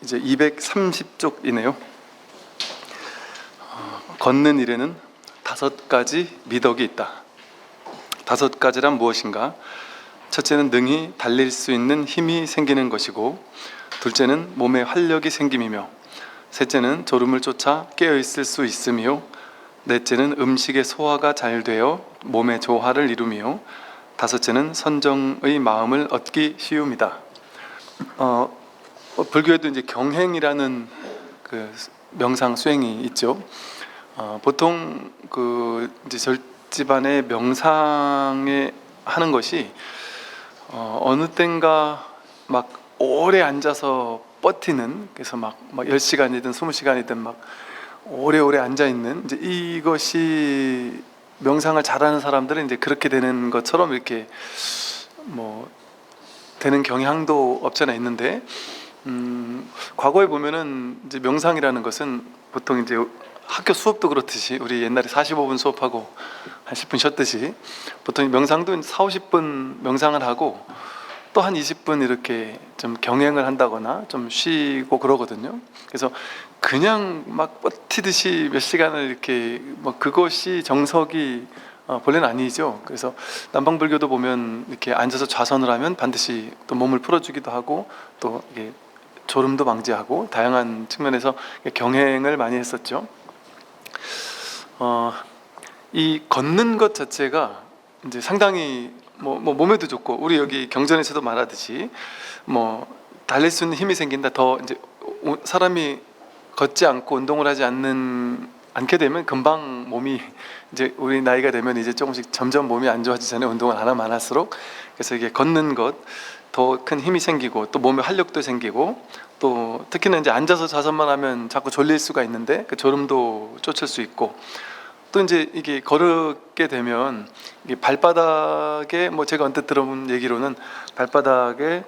이제 230쪽이네요. 걷는 일에는 5가지 미덕이 있다. 5가지란 무엇인가? 첫째는 능히 달릴 수 있는 힘이 생기는 것이고, 둘째는 몸에 활력이 생김이며, 셋째는 졸음을 쫓아 깨어있을 수 있으며, 넷째는 음식의 소화가 잘 되어 몸의 조화를 이루며, 다섯째는 선정의 마음을 얻기 쉬움이다. 불교에도 이제 경행이라는 그 명상 수행이 있죠. 보통 그 이제 절집안의 명상에 하는 것이 어느 땐가 막 오래 앉아서 버티는, 그래서 막 10시간이든 20시간이든 막 오래오래 앉아 있는, 이제 이것이 명상을 잘하는 사람들은 이제 그렇게 되는 것처럼 이렇게 뭐 되는 경향도 없잖아 있는데, 과거에 보면은 이제 명상이라는 것은 보통 이제 학교 수업도 그렇듯이 우리 옛날에 45분 수업하고 한 10분 쉬었듯이 보통 명상도 40-50분 명상을 하고 또 한 20분 이렇게 좀 경행을 한다거나 좀 쉬고 그러거든요. 그래서 그냥 막 버티듯이 몇 시간을 이렇게 뭐 그것이 정석이 본래는 아니죠. 그래서 남방불교도 보면 이렇게 앉아서 좌선을 하면 반드시 또 몸을 풀어주기도 하고 또 이게 졸음도 방지하고 다양한 측면에서 경행을 많이 했었죠. 이 걷는 것 자체가 이제 상당히 뭐 몸에도 좋고, 우리 여기 경전에서도 말하듯이 뭐 달릴 수 있는 힘이 생긴다. 더 이제 사람이 걷지 않고 운동을 하지 않게 되면 금방 몸이, 이제 우리 나이가 되면 이제 조금씩 점점 몸이 안 좋아지잖아요. 운동을 안 하면 안 할수록. 그래서 이게 걷는 것 더 큰 힘이 생기고 또 몸에 활력도 생기고, 또 특히나 이제 앉아서 좌선만 하면 자꾸 졸릴 수가 있는데 그 졸음도 쫓을 수 있고, 또 이제 이게 걸게 되면 이게 발바닥에 뭐 제가 언뜻 들어본 얘기로는 발바닥에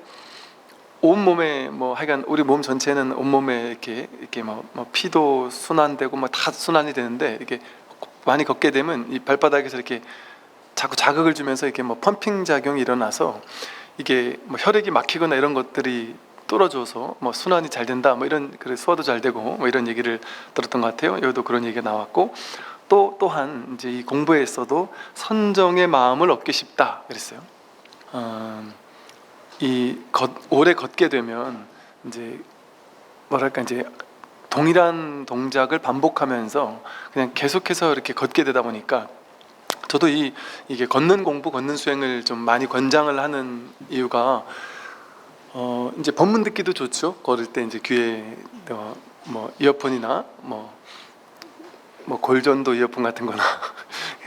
온몸에 뭐 하여간 우리 몸 전체는 온몸에 이렇게 뭐 피도 순환되고 뭐 다 순환이 되는데, 이렇게 많이 걷게 되면 이 발바닥에서 이렇게 자꾸 자극을 주면서 이렇게 뭐 펌핑 작용이 일어나서 이게 뭐 혈액이 막히거나 이런 것들이 뚫어줘서 뭐 순환이 잘 된다, 뭐 이런, 그래 소화도 잘 되고 뭐 이런 얘기를 들었던 것 같아요. 여기도 그런 얘기가 나왔고, 또한 이제 이 공부에서도 선정의 마음을 얻기 쉽다 그랬어요. 오래 걷게 되면 이제 뭐랄까 이제 동일한 동작을 반복하면서 그냥 계속해서 이렇게 걷게 되다 보니까, 저도 이게 걷는 공부, 걷는 수행을 좀 많이 권장을 하는 이유가 이제 법문 듣기도 좋죠. 걸을 때 이제 귀에 뭐 이어폰이나 뭐 골전도 이어폰 같은 거나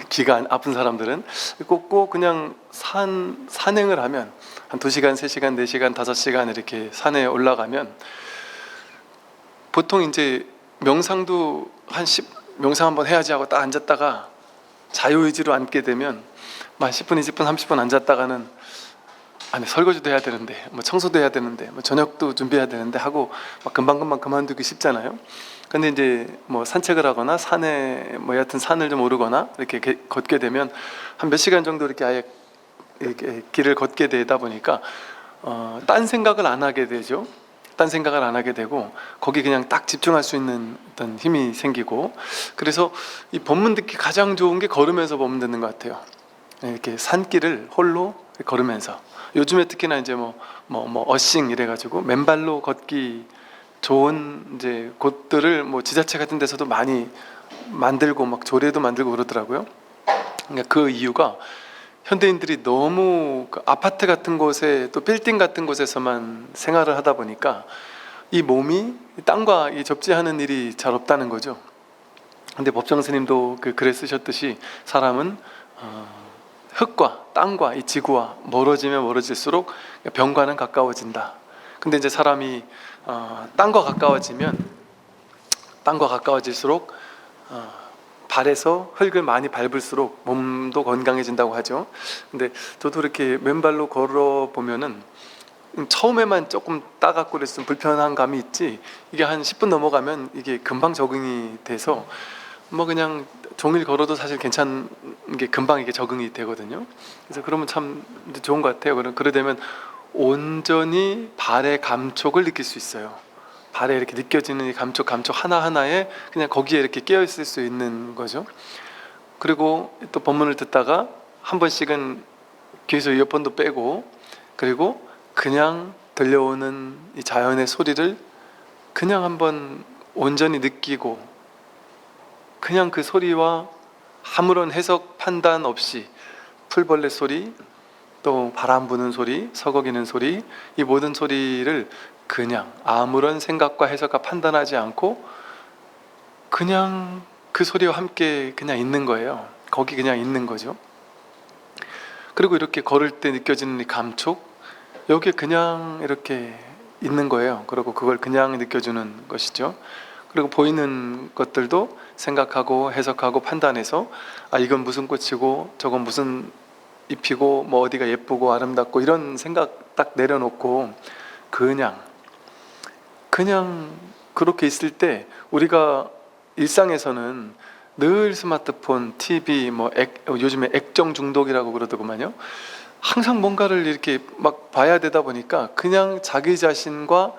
귀가 아픈 사람들은 꽂고 그냥 산행을 하면 한 2시간, 3시간, 4시간, 5시간 이렇게 산에 올라가면, 보통 이제 명상도 명상 한번 해야지 하고 딱 앉았다가 자유의지로 앉게 되면 한 10분, 20분, 30분 앉았다가는 아니 설거지도 해야 되는데 뭐 청소도 해야 되는데 뭐 저녁도 준비해야 되는데 하고 막 금방금방 그만두기 쉽잖아요. 근데 이제 뭐 산책을 하거나 산에 뭐 여하튼 산을 좀 오르거나 이렇게 걷게 되면 한 몇 시간 정도 이렇게 아예 이렇게 길을 걷게 되다 보니까 딴 생각을 안 하게 되죠. 딴 생각을 안 하게 되고 거기 그냥 딱 집중할 수 있는 어떤 힘이 생기고, 그래서 이 법문 듣기 가장 좋은 게 걸으면서 법문 듣는 것 같아요. 이렇게 산길을 홀로 걸으면서, 요즘에 특히나 이제 뭐 어싱 이래가지고 맨발로 걷기 좋은 이제 곳들을 뭐 지자체 같은 데서도 많이 만들고 막 조례도 만들고 그러더라고요. 그러니까 그 이유가 현대인들이 너무 그 아파트 같은 곳에 또 빌딩 같은 곳에서만 생활을 하다 보니까 이 몸이 땅과 접지하는 일이 잘 없다는 거죠. 근데 법정 스님도 그 글에 쓰셨듯이 사람은 흙과 땅과 이 지구와 멀어지면 멀어질수록 병과는 가까워진다. 근데 이제 사람이 땅과 가까워질수록 발에서 흙을 많이 밟을수록 몸도 건강해진다고 하죠. 근데 저도 이렇게 맨발로 걸어 보면은 처음에만 조금 따갑고 그랬으면 불편한 감이 있지, 이게 한 10분 넘어가면 이게 금방 적응이 돼서 뭐 그냥 종일 걸어도 사실 괜찮은 게 금방 이게 적응이 되거든요. 그래서 그러면 참 좋은 것 같아요. 그래 되면 온전히 발의 감촉을 느낄 수 있어요. 발에 이렇게 느껴지는 이 감촉 하나하나에 그냥 거기에 이렇게 깨어 있을 수 있는 거죠. 그리고 또 법문을 듣다가 한 번씩은 귀에서 이어폰도 빼고, 그리고 그냥 들려오는 이 자연의 소리를 그냥 한번 온전히 느끼고, 그냥 그 소리와 아무런 해석 판단 없이 풀벌레 소리, 또 바람 부는 소리, 서걱이는 소리, 이 모든 소리를 그냥 아무런 생각과 해석과 판단하지 않고 그냥 그 소리와 함께 그냥 있는 거예요. 거기 그냥 있는 거죠. 그리고 이렇게 걸을 때 느껴지는 이 감촉, 여기에 그냥 이렇게 있는 거예요. 그리고 그걸 그냥 느껴주는 것이죠. 그리고 보이는 것들도 생각하고 해석하고 판단해서 아, 이건 무슨 꽃이고 저건 무슨 잎이고 뭐 어디가 예쁘고 아름답고 이런 생각 딱 내려놓고 그냥 그렇게 있을 때, 우리가 일상에서는 늘 스마트폰, TV, 요즘에 액정 중독이라고 그러더구만요. 항상 뭔가를 이렇게 막 봐야 되다 보니까 그냥 자기 자신과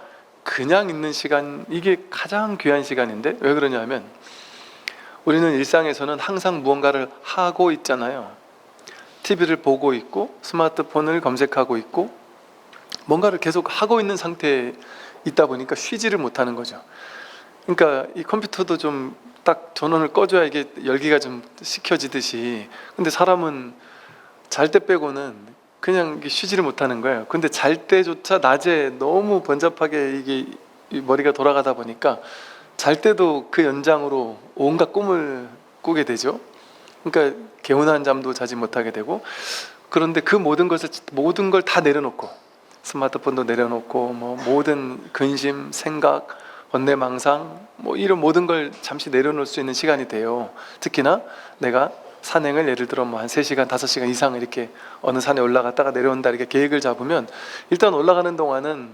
그냥 있는 시간, 이게 가장 귀한 시간인데, 왜 그러냐면 우리는 일상에서는 항상 무언가를 하고 있잖아요. TV를 보고 있고 스마트폰을 검색하고 있고 뭔가를 계속 하고 있는 상태에 있다 보니까 쉬지를 못하는 거죠. 그러니까 이 컴퓨터도 좀 딱 전원을 꺼줘야 이게 열기가 좀 식혀지듯이, 근데 사람은 잘 때 빼고는 그냥 쉬지를 못하는 거예요. 근데 잘 때조차 낮에 너무 번잡하게 이게 머리가 돌아가다 보니까 잘 때도 그 연장으로 온갖 꿈을 꾸게 되죠. 그러니까 개운한 잠도 자지 못하게 되고, 그런데 그 모든 걸 다 내려놓고, 스마트폰도 내려놓고 모든 근심, 생각, 번뇌망상 이런 모든 걸 잠시 내려놓을 수 있는 시간이 돼요. 특히나 내가 산행을 예를 들어 한 3시간, 5시간 이상 이렇게 어느 산에 올라갔다가 내려온다 이렇게 계획을 잡으면 일단 올라가는 동안은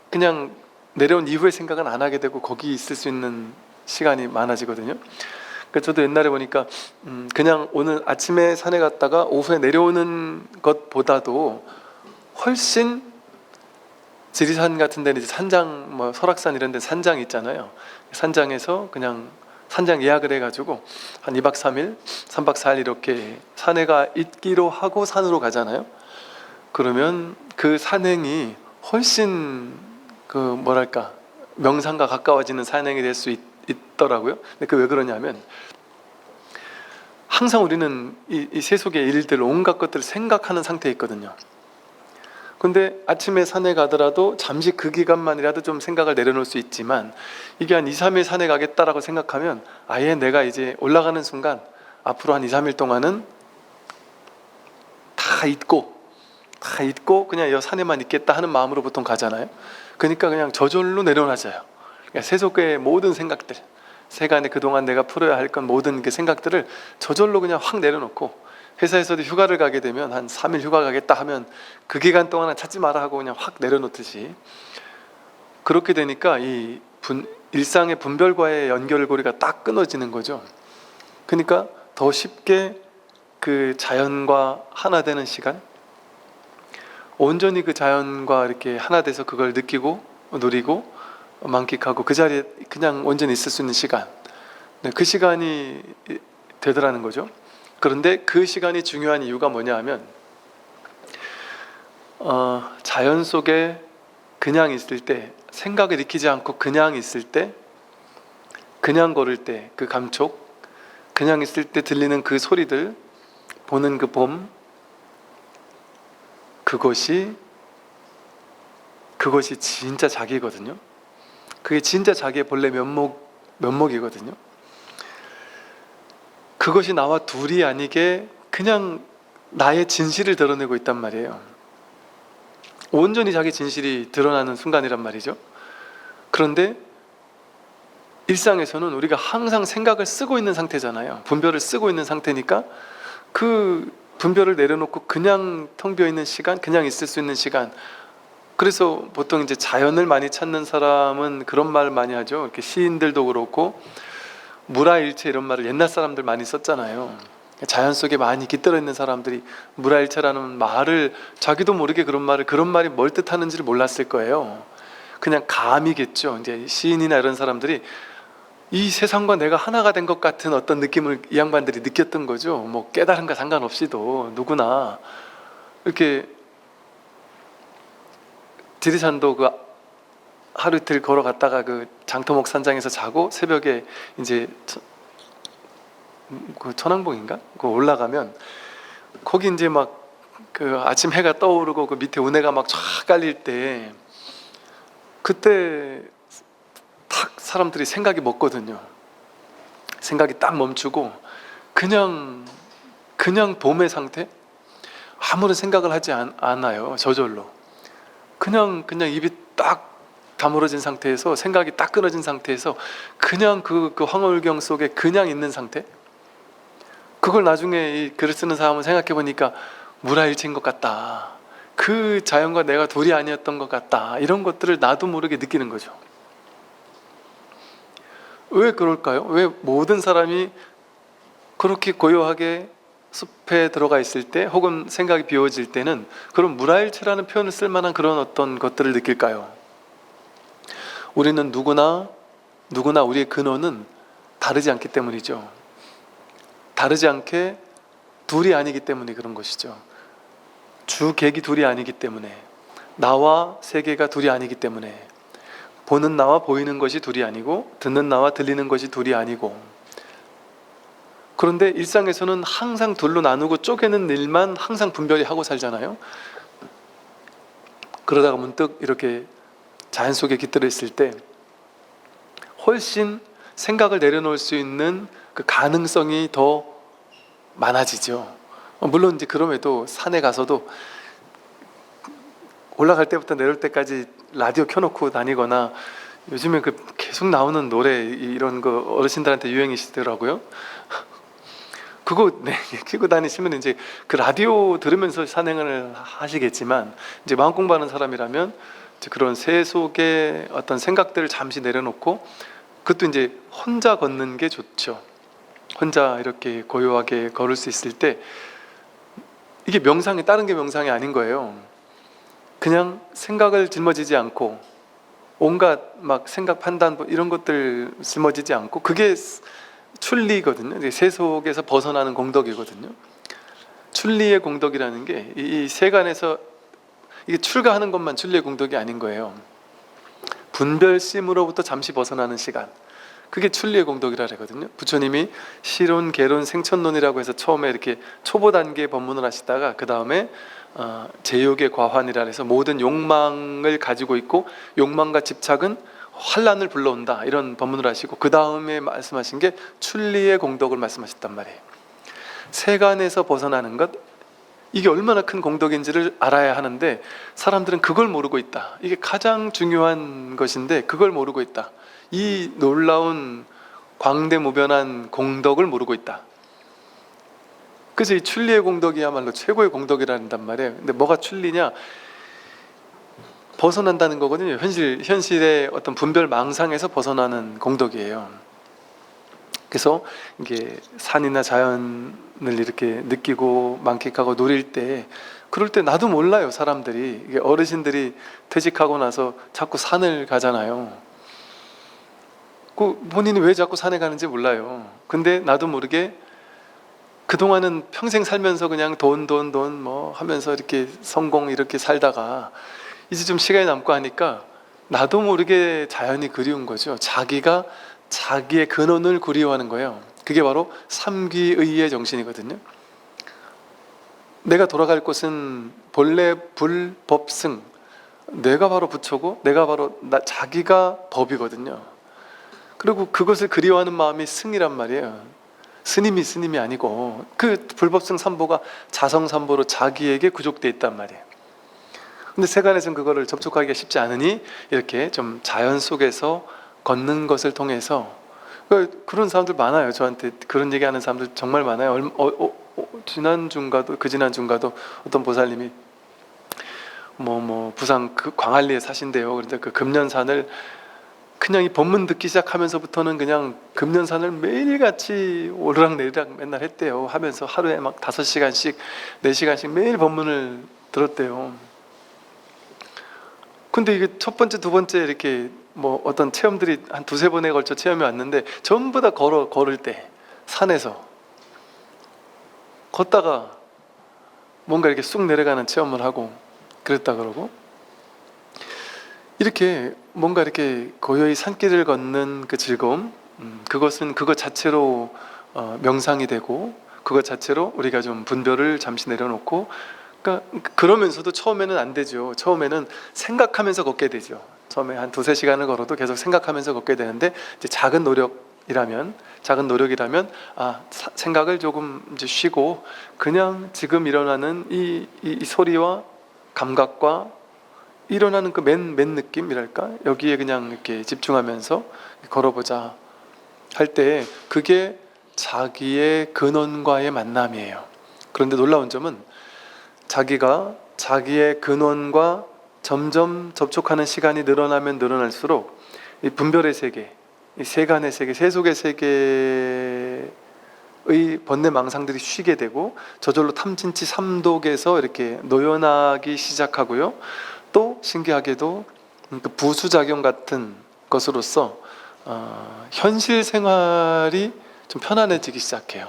그냥 내려온 이후의 생각은 안 하게 되고 거기 있을 수 있는 시간이 많아지거든요. 그래서 저도 옛날에 보니까 그냥 오늘 아침에 산에 갔다가 오후에 내려오는 것보다도 훨씬 지리산 같은 데는 이제 산장, 설악산 이런 데 산장 있잖아요. 산장에서 그냥 산장 예약을 해가지고 한 2박 3일, 3박 4일 이렇게 산에가 있기로 하고 산으로 가잖아요. 그러면 그 산행이 훨씬 명상과 가까워지는 산행이 될 수 있더라고요. 근데 그 왜 그러냐면 항상 우리는 이 세속의 일들, 온갖 것들을 생각하는 상태에 있거든요. 근데 아침에 산에 가더라도 잠시 그 기간만이라도 좀 생각을 내려놓을 수 있지만, 이게 한 2, 3일 산에 가겠다라고 생각하면 아예 내가 이제 올라가는 순간 앞으로 한 2, 3일 동안은 다 잊고 그냥 이 산에만 있겠다 하는 마음으로 보통 가잖아요. 그러니까 그냥 저절로 내려놔져요. 그러니까 세속의 모든 생각들, 세간에 그동안 내가 풀어야 할 건 모든 그 생각들을 저절로 그냥 확 내려놓고, 회사에서도 휴가를 가게 되면 한 3일 휴가 가겠다 하면 그 기간 동안은 찾지 마라 하고 그냥 확 내려놓듯이, 그렇게 되니까 일상의 분별과의 연결고리가 딱 끊어지는 거죠. 그러니까 더 쉽게 그 자연과 하나 되는 시간, 온전히 그 자연과 이렇게 하나 돼서 그걸 느끼고 누리고 만끽하고 그 자리에 그냥 온전히 있을 수 있는 시간, 그 시간이 되더라는 거죠. 그런데 그 시간이 중요한 이유가 뭐냐 하면 자연 속에 그냥 있을 때, 생각을 익히지 않고 그냥 있을 때, 그냥 걸을 때 그 감촉, 그냥 있을 때 들리는 그 소리들, 보는 그 봄, 그것이 진짜 자기거든요. 그게 진짜 자기의 본래 면목이거든요. 그것이 나와 둘이 아니게 그냥 나의 진실을 드러내고 있단 말이에요. 온전히 자기 진실이 드러나는 순간이란 말이죠. 그런데 일상에서는 우리가 항상 생각을 쓰고 있는 상태잖아요. 분별을 쓰고 있는 상태니까 그 분별을 내려놓고 그냥 텅 비어 있는 시간, 그냥 있을 수 있는 시간. 그래서 보통 이제 자연을 많이 찾는 사람은 그런 말을 많이 하죠. 이렇게 시인들도 그렇고 무라일체 이런 말을 옛날 사람들 많이 썼잖아요. 자연 속에 많이 깃들어 있는 사람들이 무라일체라는 말을 자기도 모르게 그런 말이 뭘 뜻하는지를 몰랐을 거예요. 그냥 감이겠죠. 이제 시인이나 이런 사람들이 이 세상과 내가 하나가 된 것 같은 어떤 느낌을 이 양반들이 느꼈던 거죠. 뭐 깨달음과 상관없이도 누구나 이렇게 지리산도 그 하루 이틀 걸어갔다가 그 장터목 산장에서 자고 새벽에 이제 그 천왕봉인가? 그 올라가면 거기 이제 막 그 아침 해가 떠오르고 그 밑에 운해가 막 쫙 깔릴 때 그때 탁 사람들이 생각이 멎거든요. 생각이 딱 멈추고 그냥 봄의 상태? 아무런 생각을 하지 않아요. 저절로. 그냥 입이 딱 다물어진 상태에서 생각이 딱 끊어진 상태에서 그냥 그 황홀경 속에 그냥 있는 상태? 그걸 나중에 이 글을 쓰는 사람은 생각해 보니까 무라일체인 것 같다. 그 자연과 내가 둘이 아니었던 것 같다. 이런 것들을 나도 모르게 느끼는 거죠. 왜 그럴까요? 왜 모든 사람이 그렇게 고요하게 숲에 들어가 있을 때 혹은 생각이 비워질 때는 그런 무라일체라는 표현을 쓸 만한 그런 어떤 것들을 느낄까요? 우리는 누구나 우리의 근원은 다르지 않기 때문이죠. 다르지 않게 둘이 아니기 때문에 그런 것이죠. 주객이 둘이 아니기 때문에, 나와 세계가 둘이 아니기 때문에, 보는 나와 보이는 것이 둘이 아니고 듣는 나와 들리는 것이 둘이 아니고. 그런데 일상에서는 항상 둘로 나누고 쪼개는 일만 항상 분별이 하고 살잖아요. 그러다가 문득 이렇게 자연 속에 깃들어 있을 때 훨씬 생각을 내려놓을 수 있는 그 가능성이 더 많아지죠. 물론 이제 그럼에도 산에 가서도 올라갈 때부터 내려올 때까지 라디오 켜놓고 다니거나, 요즘에 그 계속 나오는 노래 이런 거 어르신들한테 유행이시더라고요. 그거 켜고 다니시면 이제 그 라디오 들으면서 산행을 하시겠지만, 이제 마음 공부하는 사람이라면 이제 그런 새 속의 어떤 생각들을 잠시 내려놓고, 그것도 이제 혼자 걷는 게 좋죠. 혼자 이렇게 고요하게 걸을 수 있을 때 이게 명상이 다른 게 명상이 아닌 거예요. 그냥 생각을 짊어지지 않고 온갖 막 생각 판단 이런 것들 짊어지지 않고, 그게 출리거든요. 세속에서 벗어나는 공덕이거든요. 출리의 공덕이라는 게 이 세간에서 이게 출가하는 것만 출리의 공덕이 아닌 거예요. 분별심으로부터 잠시 벗어나는 시간, 그게 출리의 공덕이라 그러거든요. 부처님이 실론, 계론, 생천론이라고 해서 처음에 이렇게 초보 단계의 법문을 하시다가 그 다음에 제욕의 과환이라 해서 모든 욕망을 가지고 있고 욕망과 집착은 환란을 불러온다, 이런 법문을 하시고 그 다음에 말씀하신 게 출리의 공덕을 말씀하셨단 말이에요. 세간에서 벗어나는 것, 이게 얼마나 큰 공덕인지를 알아야 하는데 사람들은 그걸 모르고 있다. 이게 가장 중요한 것인데 그걸 모르고 있다. 이 놀라운 광대무변한 공덕을 모르고 있다. 그래서 이 출리의 공덕이야말로 최고의 공덕이란단 말이에요. 근데 뭐가 출리냐? 벗어난다는 거거든요. 현실의 어떤 분별 망상에서 벗어나는 공덕이에요. 그래서 이게 산이나 자연을 이렇게 느끼고 만끽하고 누릴 때, 그럴 때 나도 몰라요. 사람들이, 이게 어르신들이 퇴직하고 나서 자꾸 산을 가잖아요. 그 본인이 왜 자꾸 산에 가는지 몰라요. 근데 나도 모르게 그동안은 평생 살면서 그냥 돈 뭐 하면서 이렇게 성공 이렇게 살다가 이제 좀 시간이 남고 하니까 나도 모르게 자연이 그리운 거죠. 자기가 자기의 근원을 그리워하는 거예요. 그게 바로 삼귀의의 정신이거든요. 내가 돌아갈 곳은 본래 불법승, 내가 바로 부처고 내가 바로 자기가 법이거든요. 그리고 그것을 그리워하는 마음이 승이란 말이에요. 스님이 아니고 그 불법승 삼보가 자성삼보로 자기에게 구족되어 있단 말이에요. 근데 세간에서는 그거를 접촉하기가 쉽지 않으니 이렇게 좀 자연 속에서 걷는 것을 통해서, 그런 사람들 많아요. 저한테 그런 얘기하는 사람들 정말 많아요. 지난주인가도 그 지난주인가도 어떤 보살님이 부산 그 광안리에 사신대요. 그런데 그 금년산을 그냥 이 법문 듣기 시작하면서부터는 그냥 금년산을 매일같이 오르락내리락 맨날 했대요. 하면서 하루에 막 5시간씩 4시간씩 매일 법문을 들었대요. 근데 이게 첫 번째, 두 번째 이렇게 뭐 어떤 체험들이 한 두세 번에 걸쳐 체험이 왔는데 전부 다 걸을 때 산에서 걷다가 뭔가 이렇게 쑥 내려가는 체험을 하고 그랬다 그러고, 이렇게 뭔가 이렇게 고요히 산길을 걷는 그 즐거움, 그것은 그것 자체로 명상이 되고, 그것 자체로 우리가 좀 분별을 잠시 내려놓고, 그러니까 그러면서도 처음에는 안 되죠. 처음에는 생각하면서 걷게 되죠. 처음에 한 두세 시간을 걸어도 계속 생각하면서 걷게 되는데, 이제 작은 노력이라면 생각을 조금 이제 쉬고 그냥 지금 일어나는 이 소리와 감각과 일어나는 그 맨 느낌이랄까, 여기에 그냥 이렇게 집중하면서 걸어보자 할 때 그게 자기의 근원과의 만남이에요. 그런데 놀라운 점은 자기가 자기의 근원과 점점 접촉하는 시간이 늘어나면 늘어날수록 이 분별의 세계, 이 세간의 세계, 세속의 세계의 번뇌망상들이 쉬게 되고 저절로 탐진치 삼독에서 이렇게 노연하기 시작하고요. 또 신기하게도 그 부수작용 같은 것으로서 현실 생활이 좀 편안해지기 시작해요.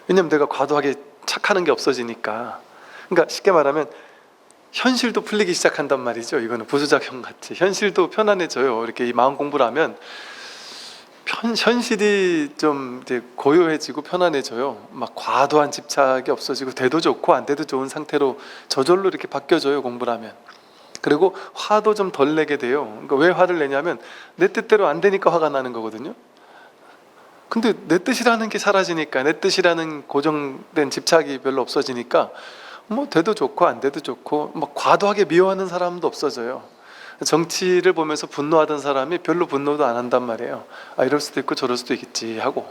왜냐면 내가 과도하게 착하는 게 없어지니까. 그러니까 쉽게 말하면 현실도 풀리기 시작한단 말이죠. 이거는 부수작용 같이 현실도 편안해져요. 이렇게 이 마음 공부를 하면 현실이 좀 이제 고요해지고 편안해져요. 막 과도한 집착이 없어지고 돼도 좋고 안 돼도 좋은 상태로 저절로 이렇게 바뀌어져요, 공부를 하면. 그리고 화도 좀 덜 내게 돼요. 그러니까 왜 화를 내냐면 내 뜻대로 안 되니까 화가 나는 거거든요. 근데 내 뜻이라는 게 사라지니까, 내 뜻이라는 고정된 집착이 별로 없어지니까 뭐 돼도 좋고 안 돼도 좋고, 막 과도하게 미워하는 사람도 없어져요. 정치를 보면서 분노하던 사람이 별로 분노도 안 한단 말이에요. 아, 이럴 수도 있고 저럴 수도 있겠지 하고.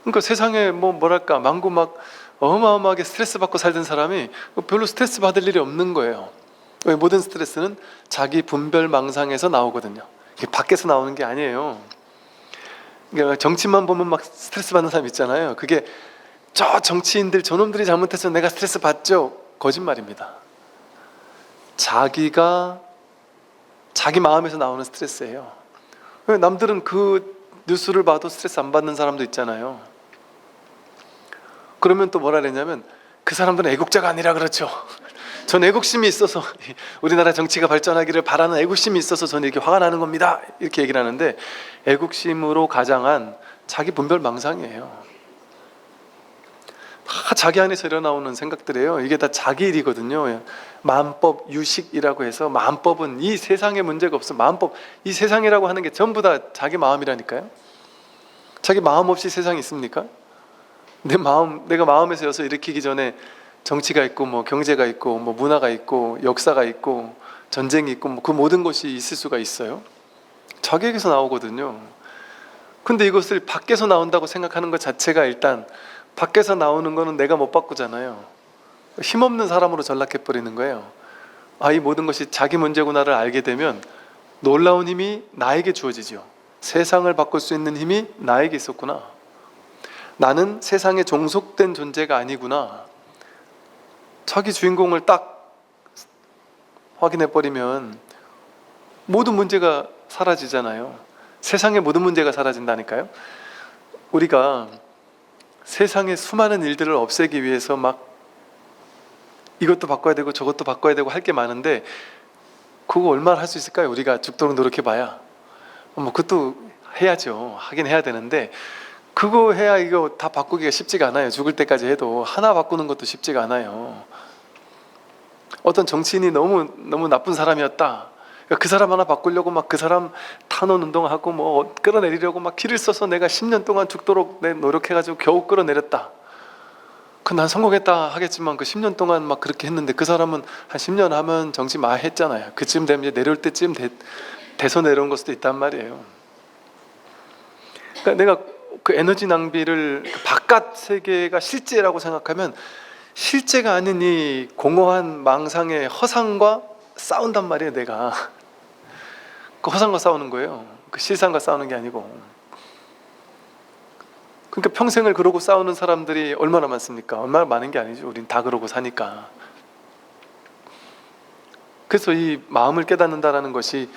그러니까 세상에 뭐랄까 망고 막 어마어마하게 스트레스 받고 살던 사람이 별로 스트레스 받을 일이 없는 거예요. 왜? 모든 스트레스는 자기 분별 망상에서 나오거든요. 이게 밖에서 나오는 게 아니에요. 그러니까 정치만 보면 막 스트레스 받는 사람 있잖아요. 그게 저 정치인들 저놈들이 잘못해서 내가 스트레스 받죠? 거짓말입니다. 자기가 자기 마음에서 나오는 스트레스예요. 남들은 그 뉴스를 봐도 스트레스 안 받는 사람도 있잖아요. 그러면 또 뭐라 그랬냐면 그 사람들은 애국자가 아니라 그렇죠. 전 애국심이 있어서, 우리나라 정치가 발전하기를 바라는 애국심이 있어서 저는 이렇게 화가 나는 겁니다, 이렇게 얘기를 하는데, 애국심으로 가장한 자기 분별 망상이에요. 다 자기 안에서 일어나오는 생각들이에요. 이게 다 자기 일이거든요. 마음법 유식이라고 해서, 마음법은 이 세상에 문제가 없어. 마음법, 이 세상이라고 하는 게 전부 다 자기 마음이라니까요. 자기 마음 없이 세상이 있습니까? 내가 마음에서 여서 일으키기 전에 정치가 있고 뭐 경제가 있고 뭐 문화가 있고 역사가 있고 전쟁이 있고 뭐 그 모든 것이 있을 수가 있어요. 자기에게서 나오거든요. 근데 이것을 밖에서 나온다고 생각하는 것 자체가, 일단 밖에서 나오는 거는 내가 못 바꾸잖아요. 힘없는 사람으로 전락해버리는 거예요. 아, 이 모든 것이 자기 문제구나를 알게 되면 놀라운 힘이 나에게 주어지죠. 세상을 바꿀 수 있는 힘이 나에게 있었구나. 나는 세상에 종속된 존재가 아니구나. 자기 주인공을 딱 확인해버리면 모든 문제가 사라지잖아요. 세상의 모든 문제가 사라진다니까요. 우리가 세상의 수많은 일들을 없애기 위해서 막 이것도 바꿔야 되고 저것도 바꿔야 되고 할 게 많은데, 그거 얼마나 할 수 있을까요? 우리가 죽도록 노력해봐야. 뭐 그것도 해야죠. 하긴 해야 되는데, 그거 해야 이거 다 바꾸기가 쉽지가 않아요. 죽을 때까지 해도 하나 바꾸는 것도 쉽지가 않아요. 어떤 정치인이 너무 나쁜 사람이었다. 그 사람 하나 바꾸려고 막 그 사람 탄원 운동하고 뭐 끌어내리려고 막 기를 써서 내가 10년 동안 죽도록 노력해가지고 겨우 끌어내렸다. 난 성공했다 하겠지만 그 10년 동안 막 그렇게 했는데, 그 사람은 한 10년 하면 정치 많이 했잖아요. 그쯤 되면 이제 내려올 때쯤 돼서 내려온 걸 수도 있단 말이에요. 그러니까 내가 그 에너지 낭비를 그 바깥 세계가 실제라고 생각하면 실제가 아닌 이 공허한 망상의 허상과 싸운단 말이에요. 내가 그 허상과 싸우는 거예요. 그 실상과 싸우는 게 아니고. 그러니까 평생을 그러고 싸우는 사람들이 얼마나 많습니까? 얼마나 많은 게 아니죠. 우린 다 그러고 사니까. 그래서 이 마음을 깨닫는다라는 것이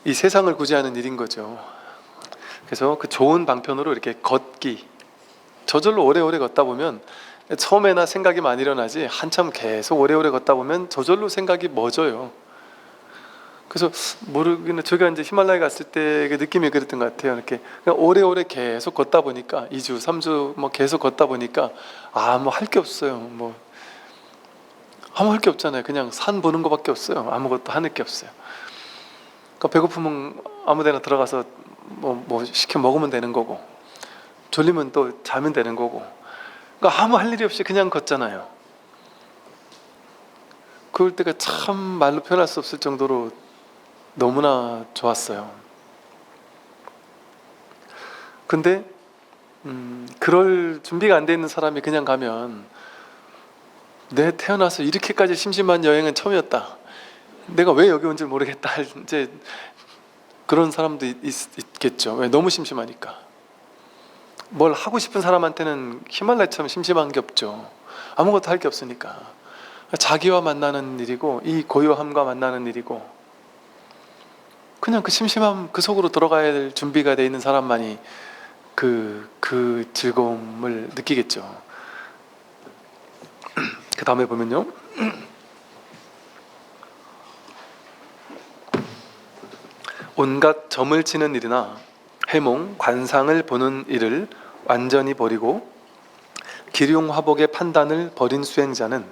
이 세상을 구제하는 일인 거죠. 그래서 그 좋은 방편으로 이렇게 걷기, 저절로 오래오래 걷다 보면 처음에나 생각이 많이 일어나지 한참 계속 오래오래 걷다 보면 저절로 생각이 멎어요. 그래서 모르겠는데 제가 이제 히말라야 갔을 때 그 느낌이 그랬던 것 같아요. 이렇게 그냥 오래오래 계속 걷다 보니까 2주, 3주 뭐 계속 걷다 보니까 뭐 할 게 없어요. 뭐 아무 할 게 없잖아요. 그냥 산 보는 것밖에 없어요. 아무것도 하는 게 없어요. 그러니까 배고프면 아무데나 들어가서 뭐 시켜 먹으면 되는 거고, 졸리면 또 자면 되는 거고, 그러니까 아무 할 일이 없이 그냥 걷잖아요. 그럴 때가 참 말로 표현할 수 없을 정도로 너무나 좋았어요. 근데 그럴 준비가 안 돼 있는 사람이 그냥 가면 내 태어나서 이렇게까지 심심한 여행은 처음이었다, 내가 왜 여기 온지 모르겠다, 이제 그런 사람도 있겠죠. 왜? 너무 심심하니까. 뭘 하고 싶은 사람한테는 히말라야처럼 심심한 게 없죠. 아무것도 할 게 없으니까. 자기와 만나는 일이고, 이 고요함과 만나는 일이고, 그냥 그 심심함 그 속으로 들어가야 될 준비가 돼 있는 사람만이 그 즐거움을 느끼겠죠. 그 다음에 보면요, 온갖 점을 치는 일이나 해몽, 관상을 보는 일을 완전히 버리고 기륭화복의 판단을 버린 수행자는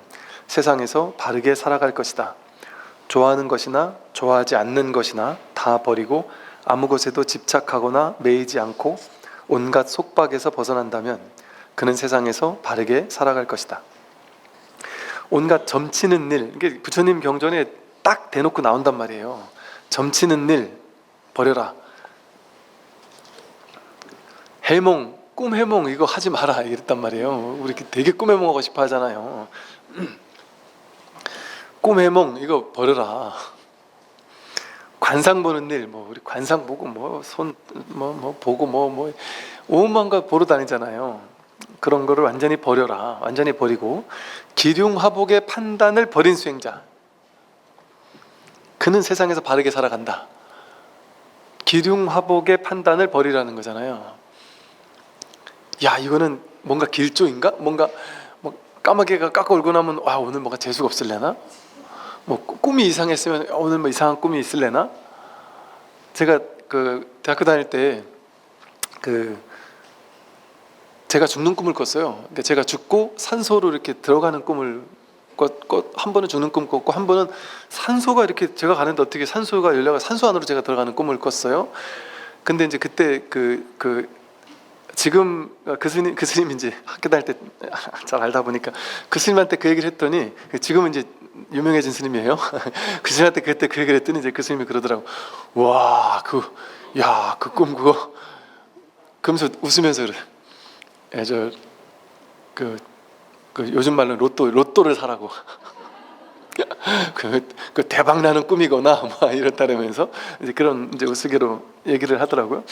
세상에서 바르게 살아갈 것이다. 좋아하는 것이나 좋아하지 않는 것이나 다 버리고 아무 것에도 집착하거나 매이지 않고 온갖 속박에서 벗어난다면 그는 세상에서 바르게 살아갈 것이다. 온갖 점치는 일, 이게 부처님 경전에 딱 대놓고 나온단 말이에요. 점치는 일 버려라. 해몽, 꿈 해몽 이거 하지 마라 이랬단 말이에요. 우리 되게 꿈 해몽하고 싶어 하잖아요. 꿈 해몽 이거 버려라. 관상 보는 일, 우리 관상 보고 손 보고 오만 거 보러 다니잖아요. 그런 거를 완전히 버려라. 완전히 버리고 기륭화복의 판단을 버린 수행자, 그는 세상에서 바르게 살아간다. 기륭화복의 판단을 버리라는 거잖아요. 야, 이거는 뭔가 길조인가? 뭔가 까마귀가 깎아 울고 나면 오늘 뭔가 재수가 없을래나? 꿈이 이상했으면 오늘 이상한 꿈이 있을래나? 제가 그 대학교 다닐 때 제가 죽는 꿈을 꿨어요. 그러니까 제가 죽고 산소로 이렇게 들어가는 꿈을 한 번은 죽는 꿈 꿨고, 한 번은 산소가 이렇게 제가 가는데 어떻게 산소가 열려가 산소 안으로 제가 들어가는 꿈을 꿨어요. 근데 이제 그때 지금 그 스님 이제 학교 다닐 때 잘 알다 보니까 그 스님한테 그 얘기를 했더니, 지금은 이제 유명해진 스님이에요. 그 스님한테 그때 그 얘기를 했더니 이제 그 스님이 그러더라고. 와, 그 꿈 그거. 그러면서 웃으면서 그래. 요즘 말로 로또를 사라고. 그 대박 나는 꿈이거나 이렇다면서 이제 그런 이제 우스개로 얘기를 하더라고요.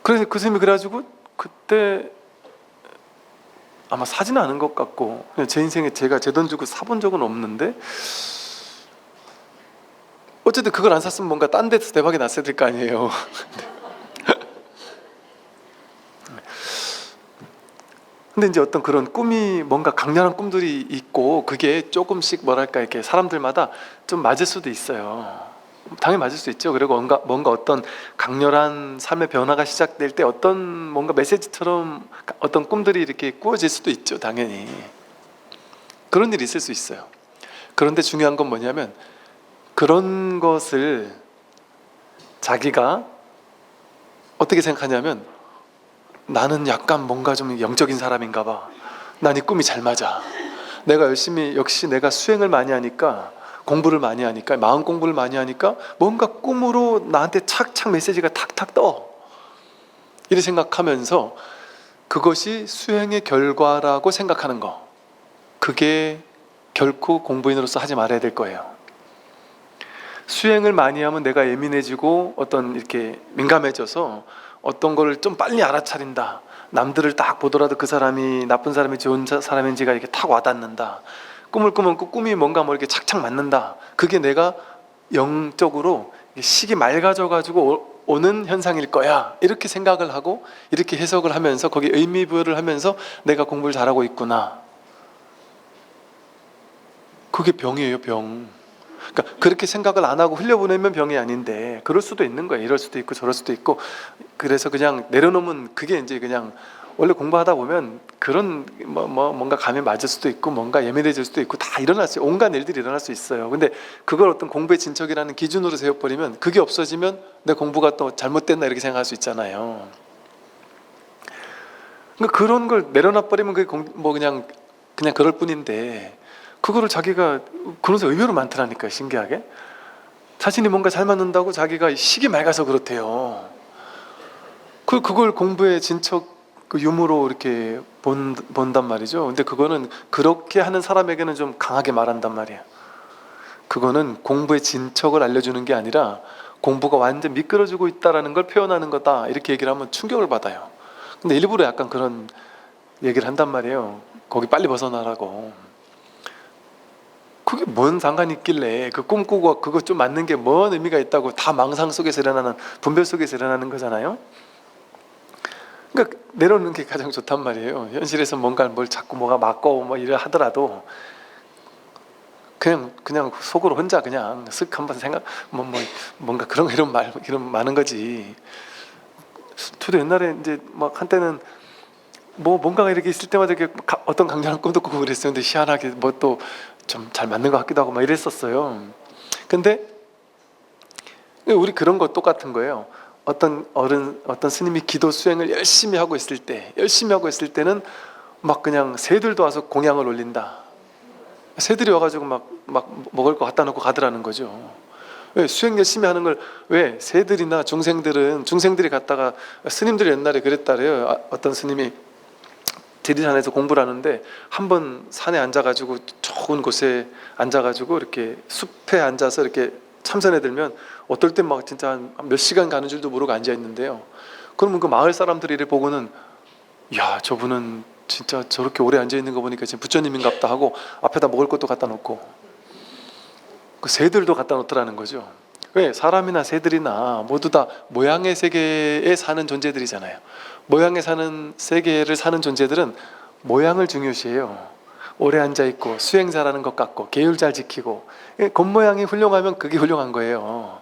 그래서 그 스님이 그래가지고 그때 아마 사지는 않은 것 같고, 제 인생에 제가 제 돈 주고 사본 적은 없는데, 어쨌든 그걸 안 샀으면 뭔가 딴 데서 대박이 났어야 될 거 아니에요. 근데 이제 어떤 그런 꿈이 뭔가 강렬한 꿈들이 있고, 그게 조금씩 뭐랄까 이렇게 사람들마다 좀 맞을 수도 있어요. 당연히 맞을 수 있죠. 그리고 뭔가 어떤 강렬한 삶의 변화가 시작될 때 어떤 뭔가 메시지처럼 어떤 꿈들이 이렇게 꾸어질 수도 있죠. 당연히 그런 일이 있을 수 있어요. 그런데 중요한 건 뭐냐면, 그런 것을 자기가 어떻게 생각하냐면, 나는 약간 뭔가 좀 영적인 사람인가 봐. 난 이 꿈이 잘 맞아. 내가 역시 내가 수행을 많이 하니까, 공부를 많이 하니까, 마음 공부를 많이 하니까 뭔가 꿈으로 나한테 착착 메시지가 탁탁 떠. 이렇게 생각하면서 그것이 수행의 결과라고 생각하는 거, 그게 결코 공부인으로서 하지 말아야 될 거예요. 수행을 많이 하면 내가 예민해지고 어떤 이렇게 민감해져서 어떤 거를 좀 빨리 알아차린다. 남들을 딱 보더라도 그 사람이 나쁜 사람이 좋은 사람인지가 이렇게 탁 와닿는다. 꿈을 꾸면 그 꿈이 뭔가 뭐 이렇게 착착 맞는다. 그게 내가 영적으로 식이 맑아져 가지고 오는 현상일 거야. 이렇게 생각을 하고 이렇게 해석을 하면서 거기에 의미부여를 하면서 내가 공부를 잘하고 있구나. 그게 병이에요, 병. 그러니까 그렇게 생각을 안 하고 흘려보내면 병이 아닌데 그럴 수도 있는 거예요. 이럴 수도 있고 저럴 수도 있고. 그래서 그냥 내려놓으면 그게 이제 그냥 원래 공부하다 보면 그런 뭔가 감에 맞을 수도 있고 뭔가 예민해질 수도 있고 다 일어날 수, 온갖 일들이 일어날 수 있어요. 근데 그걸 어떤 공부의 진척이라는 기준으로 세워버리면 그게 없어지면 내 공부가 또 잘못됐나 이렇게 생각할 수 있잖아요. 그러니까 그런 걸 내려놔버리면 그게 뭐 그냥 그럴 뿐인데 그거를 자기가 그러면서 의외로 많더라니까요. 신기하게 자신이 뭔가 잘 맞는다고 자기가 식이 맑아서 그렇대요. 그걸 공부의 진척 그 유무로 이렇게 본단 말이죠. 근데 그거는 그렇게 하는 사람에게는 좀 강하게 말한단 말이에요. 그거는 공부의 진척을 알려주는 게 아니라 공부가 완전 미끄러지고 있다라는 걸 표현하는 거다. 이렇게 얘기를 하면 충격을 받아요. 근데 일부러 약간 그런 얘기를 한단 말이에요. 거기 빨리 벗어나라고. 그게 뭔 상관이 있길래 그 꿈꾸고 그거 좀 맞는 게 뭔 의미가 있다고. 다 망상 속에서 일어나는, 분별 속에서 일어나는 거잖아요. 그러니까 내려놓는 게 가장 좋단 말이에요. 현실에서 뭔가 뭘 자꾸 뭐가 맞고 뭐 이래 하더라도 그냥 속으로 혼자 그냥 쓱 한번 생각 뭔가 그런 이런 많은 거지. 저도 옛날에 이제 막 한때는 뭐 뭔가가 이렇게 있을 때마다 이렇게 어떤 강렬한 꿈도 꾸고 그랬었는데 희한하게 뭐 또 좀 잘 맞는 것 같기도 하고 막 이랬었어요. 근데 우리 그런 거 똑같은 거예요. 어떤 스님이 기도 수행을 열심히 하고 있을 때는 막 그냥 새들도 와서 공양을 올린다. 새들이 와가지고 막 먹을 거 갖다 놓고 가더라는 거죠. 왜 수행 열심히 하는 걸 왜 새들이나 중생들이 갔다가 스님들이 옛날에 그랬다래요. 어떤 스님이 지리산에서 공부를 하는데 한 번 산에 앉아가지고 좋은 곳에 앉아가지고 이렇게 숲에 앉아서 이렇게 참선해 들면 어떨 땐 막 진짜 몇 시간 가는 줄도 모르고 앉아 있는데요. 그러면 그 마을 사람들이 이래 보고는 야, 저분은 진짜 저렇게 오래 앉아 있는 거 보니까 지금 부처님인갑다 하고 앞에다 먹을 것도 갖다 놓고 그 새들도 갖다 놓더라는 거죠. 왜 사람이나 새들이나 모두 다 모양의 세계에 사는 존재들이잖아요. 모양에 사는 세계를 사는 존재들은 모양을 중요시해요. 오래 앉아있고 수행 잘하는 것 같고 계율 잘 지키고 겉모양이 훌륭하면 그게 훌륭한 거예요.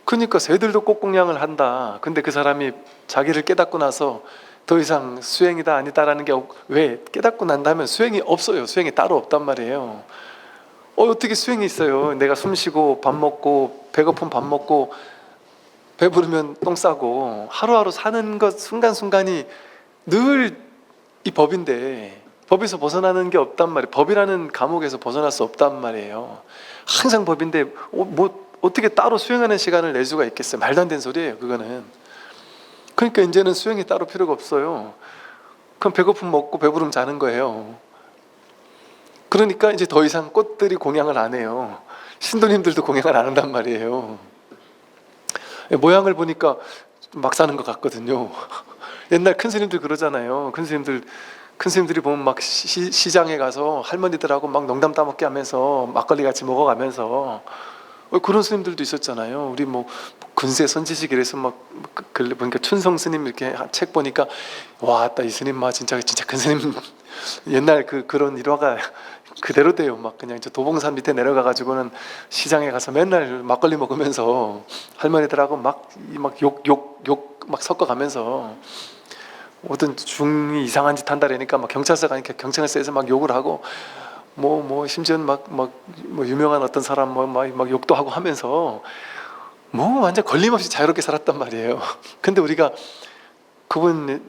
그러니까 새들도 꽃공양을 한다. 근데 그 사람이 자기를 깨닫고 나서 더 이상 수행이다 아니다라는 게 왜 깨닫고 난다면 수행이 없어요. 수행이 따로 없단 말이에요. 어떻게 수행이 있어요? 내가 숨 쉬고 밥 먹고 배고픈 밥 먹고 배부르면 똥 싸고 하루하루 사는 것 순간순간이 늘 이 법인데 법에서 벗어나는 게 없단 말이에요. 법이라는 감옥에서 벗어날 수 없단 말이에요. 항상 법인데 뭐 어떻게 따로 수행하는 시간을 낼 수가 있겠어요? 말도 안 되는 소리예요. 그거는. 그러니까 이제는 수행이 따로 필요가 없어요. 그럼 배고픔 먹고 배부르면 자는 거예요. 그러니까 이제 더 이상 꽃들이 공양을 안 해요. 신도님들도 공양을 안 한단 말이에요. 모양을 보니까 막 사는 것 같거든요. 옛날 큰 스님들 그러잖아요. 큰 스님들이 보면 막 시장에 가서 할머니들하고 막 농담 따먹게 하면서 막걸리 같이 먹어가면서 그런 스님들도 있었잖아요. 우리 뭐 근세 선지식 이래서 막 보니까 춘성 스님 이렇게 책 보니까 와, 이 스님 진짜 큰 스님 옛날 그런 일화가 그대로 돼요. 막 그냥 저 도봉산 밑에 내려가 가지고는 시장에 가서 맨날 막걸리 먹으면서 할머니들하고 막 욕 막 섞어가면서 어떤 중이 이상한 짓 한다라니까 막 경찰서 가니까 경찰서에서 막 욕을 하고 뭐 심지어는 뭐 유명한 어떤 사람 막 욕도 하고 하면서 뭐 완전 걸림없이 자유롭게 살았단 말이에요. 근데 우리가 그분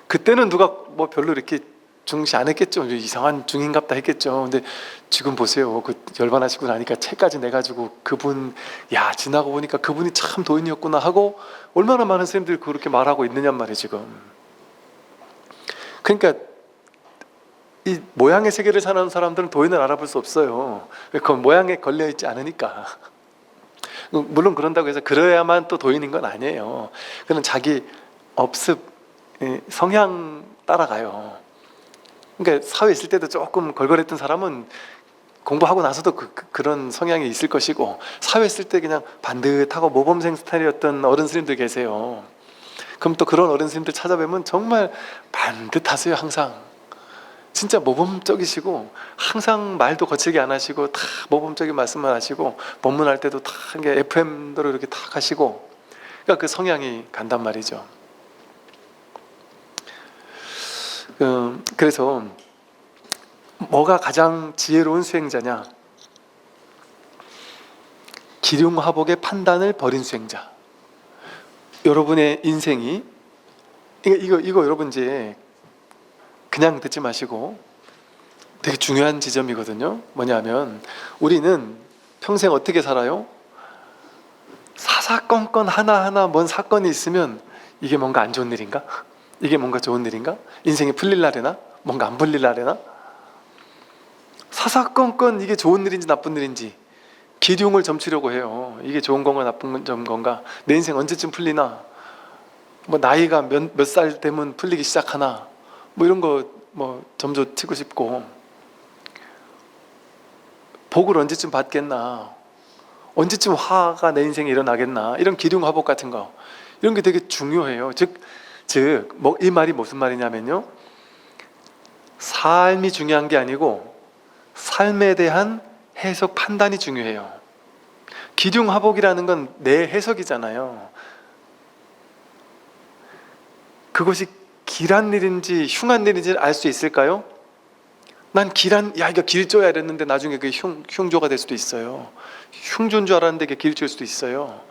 그때는 누가 뭐 별로 이렇게 중시 안 했겠죠. 이상한 중인갑다 했겠죠. 근데 지금 보세요. 그 열반하시고 나니까 책까지 내가지고 그분 지나고 보니까 그분이 참 도인이었구나 하고 얼마나 많은 선생님들이 그렇게 말하고 있느냐 말이에요 지금. 그러니까 이 모양의 세계를 사는 사람들은 도인을 알아볼 수 없어요. 그 모양에 걸려있지 않으니까. 물론 그런다고 해서 그래야만 또 도인인 건 아니에요. 그는 자기 업습 성향 따라가요. 그러니까 사회에 있을 때도 조금 걸걸했던 사람은 공부하고 나서도 그런 성향이 있을 것이고, 사회에 있을 때 그냥 반듯하고 모범생 스타일이었던 어른 스님들 계세요. 그럼 또 그런 어른 스님들 찾아뵈면 정말 반듯하세요. 항상 진짜 모범적이시고, 항상 말도 거칠게 안 하시고 다 모범적인 말씀만 하시고, 법문할 때도 다 FM대로 이렇게 탁 하시고, 그러니까 그 성향이 간단 말이죠. 그래서 뭐가 가장 지혜로운 수행자냐? 기륭화복의 판단을 버린 수행자. 여러분의 인생이 이거 여러분 이제 그냥 듣지 마시고 되게 중요한 지점이거든요. 뭐냐면 우리는 평생 어떻게 살아요? 사사건건 하나하나 뭔 사건이 있으면 이게 뭔가 안 좋은 일인가? 이게 뭔가 좋은 일인가? 인생이 풀릴 날에나? 뭔가 안 풀릴 날에나? 사사건건 이게 좋은 일인지 나쁜 일인지 기륭을 점치려고 해요. 이게 좋은 건가 나쁜 건가? 내 인생 언제쯤 풀리나? 뭐 나이가 몇 살 되면 풀리기 시작하나? 뭐 이런 거 뭐 점조 치고 싶고, 복을 언제쯤 받겠나? 언제쯤 화가 내 인생에 일어나겠나? 이런 기륭화복 같은 거, 이런 게 되게 중요해요. 뭐 이 말이 무슨 말이냐면요, 삶이 중요한 게 아니고 삶에 대한 해석 판단이 중요해요. 기륭화복이라는 건 내 해석이잖아요. 그것이 길한 일인지 흉한 일인지 알 수 있을까요? 난 이거 길조야 이랬는데 나중에 그게 흉조가 될 수도 있어요. 흉조인 줄 알았는데 이게 길조일 수도 있어요.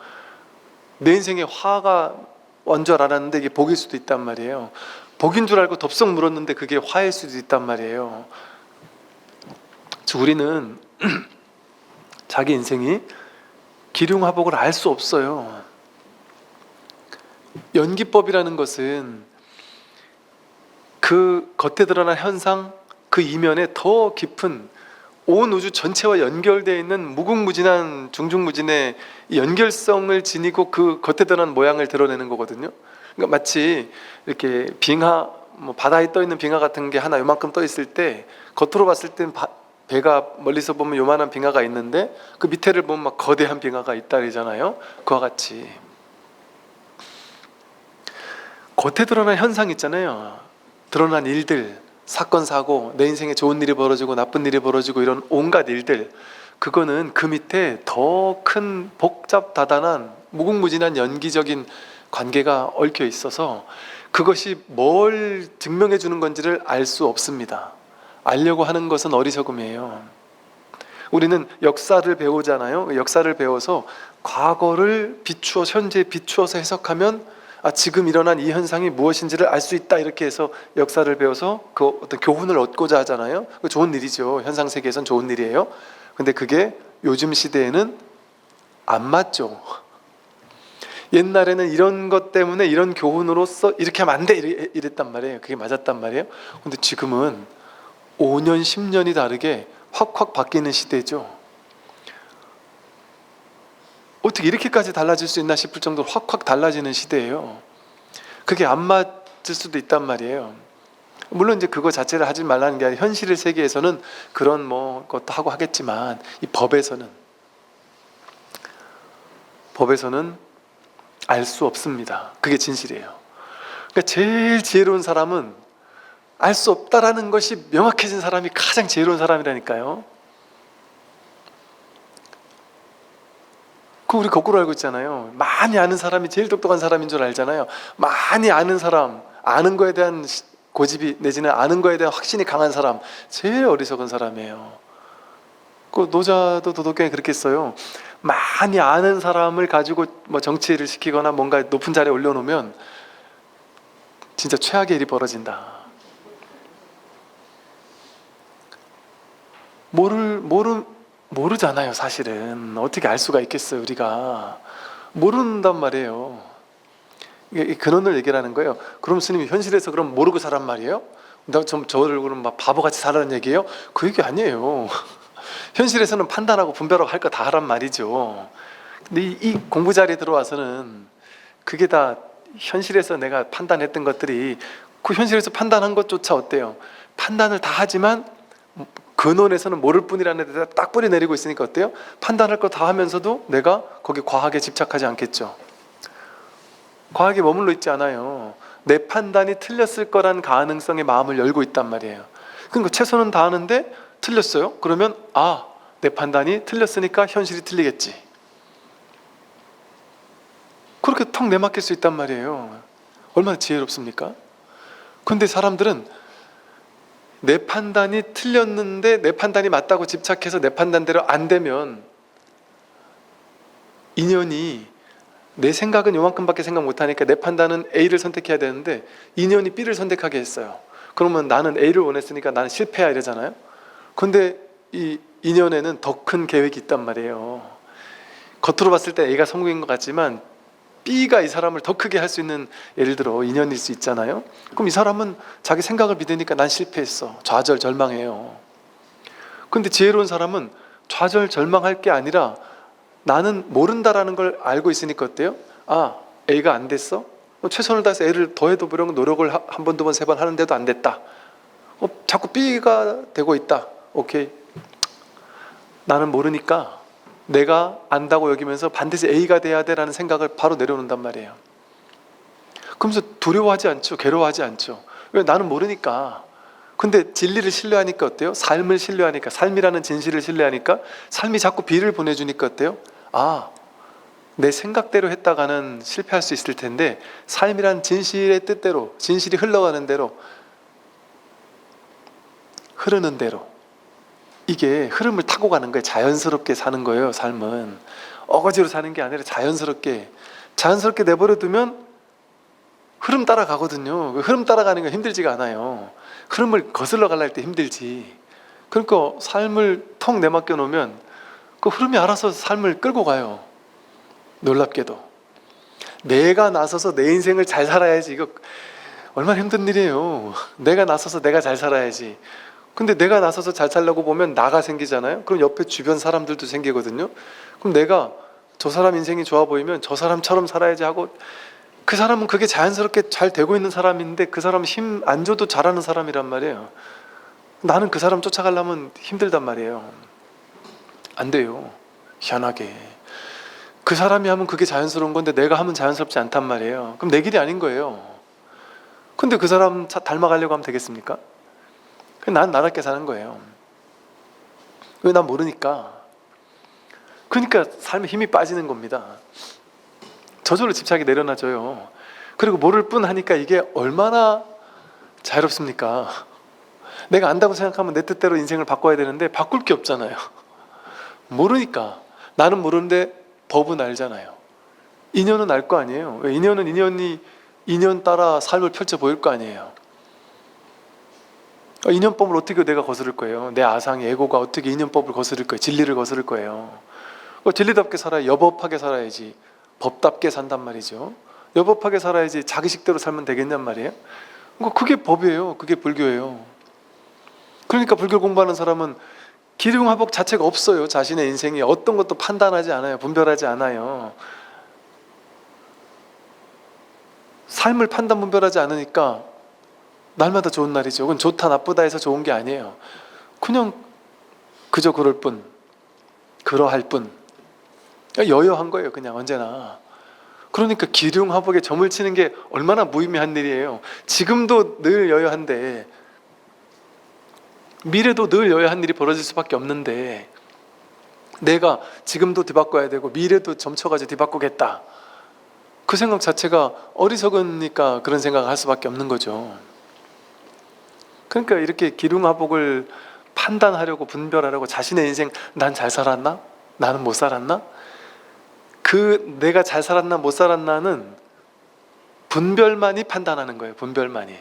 내 인생에 화가 온 줄 알았는데 이게 복일 수도 있단 말이에요. 복인 줄 알고 덥석 물었는데 그게 화일 수도 있단 말이에요. 우리는 자기 인생이 기륭화복을 알 수 없어요. 연기법이라는 것은 그 겉에 드러난 현상, 그 이면에 더 깊은 온 우주 전체와 연결되어 있는 무궁무진한 중중무진의 연결성을 지니고 그 겉에 드러난 모양을 드러내는 거거든요. 그러니까 마치 이렇게 빙하, 뭐 바다에 떠 있는 빙하 같은 게 하나 요만큼 떠 있을 때, 겉으로 봤을 땐 배가 멀리서 보면 요만한 빙하가 있는데 그 밑에를 보면 막 거대한 빙하가 있다 그러잖아요. 그와 같이 겉에 드러난 현상 있잖아요. 드러난 일들, 사건 사고, 내 인생에 좋은 일이 벌어지고 나쁜 일이 벌어지고 이런 온갖 일들, 그거는 그 밑에 더 큰 복잡다단한 무궁무진한 연기적인 관계가 얽혀 있어서 그것이 뭘 증명해 주는 건지를 알 수 없습니다. 알려고 하는 것은 어리석음이에요. 우리는 역사를 배우잖아요. 역사를 배워서 과거를 현재에 비추어서 해석하면 지금 일어난 이 현상이 무엇인지를 알 수 있다, 이렇게 해서 역사를 배워서 그 어떤 교훈을 얻고자 하잖아요. 좋은 일이죠. 현상 세계에선 좋은 일이에요. 근데 그게 요즘 시대에는 안 맞죠. 옛날에는 이런 것 때문에 이런 교훈으로서 이렇게 하면 안 돼 이랬단 말이에요. 그게 맞았단 말이에요. 근데 지금은 5년 10년이 다르게 확확 바뀌는 시대죠. 어떻게 이렇게까지 달라질 수 있나 싶을 정도로 확확 달라지는 시대예요. 그게 안 맞을 수도 있단 말이에요. 물론 이제 그거 자체를 하지 말라는 게 아니라 현실의 세계에서는 그런 뭐 것도 하고 하겠지만, 이 법에서는 알 수 없습니다. 그게 진실이에요. 그러니까 제일 지혜로운 사람은 알 수 없다라는 것이 명확해진 사람이 가장 지혜로운 사람이라니까요. 우리 거꾸로 알고 있잖아요. 많이 아는 사람이 제일 똑똑한 사람인 줄 알잖아요. 많이 아는 사람, 아는 거에 대한 고집이 내지는 아는 거에 대한 확신이 강한 사람, 제일 어리석은 사람이에요. 그 노자도 도덕경에 그렇게 써요. 많이 아는 사람을 가지고 뭐 정치를 시키거나 뭔가 높은 자리에 올려놓으면 진짜 최악의 일이 벌어진다. 모르잖아요. 사실은 어떻게 알 수가 있겠어요. 우리가 모른단 말이에요. 이게 근원을 얘기하는 거예요. 그럼 스님이 현실에서 그럼 모르고 살란 말이에요? 저를 그럼 막 바보같이 살라는 얘기예요? 그 얘기 아니에요. 현실에서는 판단하고 분별하고 할 거 다 하란 말이죠. 근데 이 공부 자리에 들어와서는 그게 다 현실에서 내가 판단했던 것들이 그 현실에서 판단한 것조차 어때요? 판단을 다 하지만 근원에서는 모를 뿐이라는 데다 딱 뿌리 내리고 있으니까 어때요? 판단할 거 다 하면서도 내가 거기 과학에 집착하지 않겠죠. 과학에 머물러 있지 않아요. 내 판단이 틀렸을 거란 가능성에 마음을 열고 있단 말이에요. 그러니까 최선은 다하는데 틀렸어요? 그러면 내 판단이 틀렸으니까 현실이 틀리겠지. 그렇게 턱 내맡길 수 있단 말이에요. 얼마나 지혜롭습니까? 근데 사람들은 내 판단이 틀렸는데 내 판단이 맞다고 집착해서 내 판단대로 안 되면 인연이, 내 생각은 요만큼밖에 생각 못하니까 내 판단은 A를 선택해야 되는데 인연이 B를 선택하게 했어요. 그러면 나는 A를 원했으니까 나는 실패야 이러잖아요. 근데 이 인연에는 더 큰 계획이 있단 말이에요. 겉으로 봤을 때 A가 성공인 것 같지만 B가 이 사람을 더 크게 할 수 있는, 예를 들어 인연일 수 있잖아요. 그럼 이 사람은 자기 생각을 믿으니까 난 실패했어, 좌절절망해요. 근데 지혜로운 사람은 좌절절망할 게 아니라 나는 모른다라는 걸 알고 있으니까 어때요? A가 안 됐어? 최선을 다해서 A를 더해도 보려고 노력을 한 번, 두 번, 세 번 하는데도 안 됐다. 자꾸 B가 되고 있다. 오케이, 나는 모르니까 내가 안다고 여기면서 반드시 A가 돼야 돼라는 생각을 바로 내려놓는단 말이에요. 그러면서 두려워하지 않죠. 괴로워하지 않죠. 왜? 나는 모르니까. 근데 진리를 신뢰하니까 어때요? 삶을 신뢰하니까, 삶이라는 진실을 신뢰하니까 삶이 자꾸 B를 보내주니까 어때요? 내 생각대로 했다가는 실패할 수 있을 텐데 삶이란 진실의 뜻대로, 진실이 흘러가는 대로, 흐르는 대로, 이게 흐름을 타고 가는 거예요. 자연스럽게 사는 거예요. 삶은 어거지로 사는 게 아니라 자연스럽게 내버려 두면 흐름 따라가거든요. 흐름 따라가는 건 힘들지가 않아요. 흐름을 거슬러 가려 할 때 힘들지. 그러니까 삶을 턱 내맡겨 놓으면 그 흐름이 알아서 삶을 끌고 가요. 놀랍게도 내가 나서서 내 인생을 잘 살아야지. 이거 얼마나 힘든 일이에요. 내가 나서서 내가 잘 살아야지. 근데 내가 나서서 잘 살려고 보면 나가 생기잖아요. 그럼 옆에 주변 사람들도 생기거든요. 그럼 내가 저 사람 인생이 좋아 보이면 저 사람처럼 살아야지 하고, 그 사람은 그게 자연스럽게 잘 되고 있는 사람인데 그 사람은 힘 안 줘도 잘하는 사람이란 말이에요. 나는 그 사람 쫓아가려면 힘들단 말이에요. 안 돼요. 희한하게 그 사람이 하면 그게 자연스러운 건데 내가 하면 자연스럽지 않단 말이에요. 그럼 내 길이 아닌 거예요. 근데 그 사람 닮아가려고 하면 되겠습니까? 난 나답게 사는 거예요. 왜? 난 모르니까. 그러니까 삶에 힘이 빠지는 겁니다. 저절로 집착이 내려놔져요. 그리고 모를 뿐 하니까 이게 얼마나 자유롭습니까? 내가 안다고 생각하면 내 뜻대로 인생을 바꿔야 되는데 바꿀 게 없잖아요. 모르니까. 나는 모르는데 법은 알잖아요. 인연은 알 거 아니에요. 왜? 인연은 인연 따라 삶을 펼쳐 보일 거 아니에요. 인연법을 어떻게 내가 거스를 거예요? 내 아상의 에고가 어떻게 인연법을 거스를 거예요? 진리를 거스를 거예요. 진리답게 살아야, 여법하게 살아야지 법답게 산단 말이죠. 여법하게 살아야지 자기 식대로 살면 되겠냔 말이에요. 그게 법이에요. 그게 불교예요. 그러니까 불교 공부하는 사람은 기륭화복 자체가 없어요. 자신의 인생이 어떤 것도 판단하지 않아요. 분별하지 않아요. 삶을 판단 분별하지 않으니까 날마다 좋은 날이죠. 그건 좋다 나쁘다 해서 좋은 게 아니에요. 그냥 그저 그럴 뿐, 그러할 뿐, 여여한 거예요. 그냥 언제나. 그러니까 기륭화복에 점을 치는 게 얼마나 무의미한 일이에요. 지금도 늘 여여한데 미래도 늘 여여한 일이 벌어질 수밖에 없는데 내가 지금도 뒤바꿔야 되고 미래도 점쳐가지고 뒤바꾸겠다, 그 생각 자체가 어리석으니까 그런 생각을 할 수밖에 없는 거죠. 그러니까 이렇게 기륭화복을 판단하려고, 분별하려고, 자신의 인생 난 잘 살았나? 나는 못 살았나? 그 내가 잘 살았나 못 살았나는 분별만이 판단하는 거예요. 분별만이.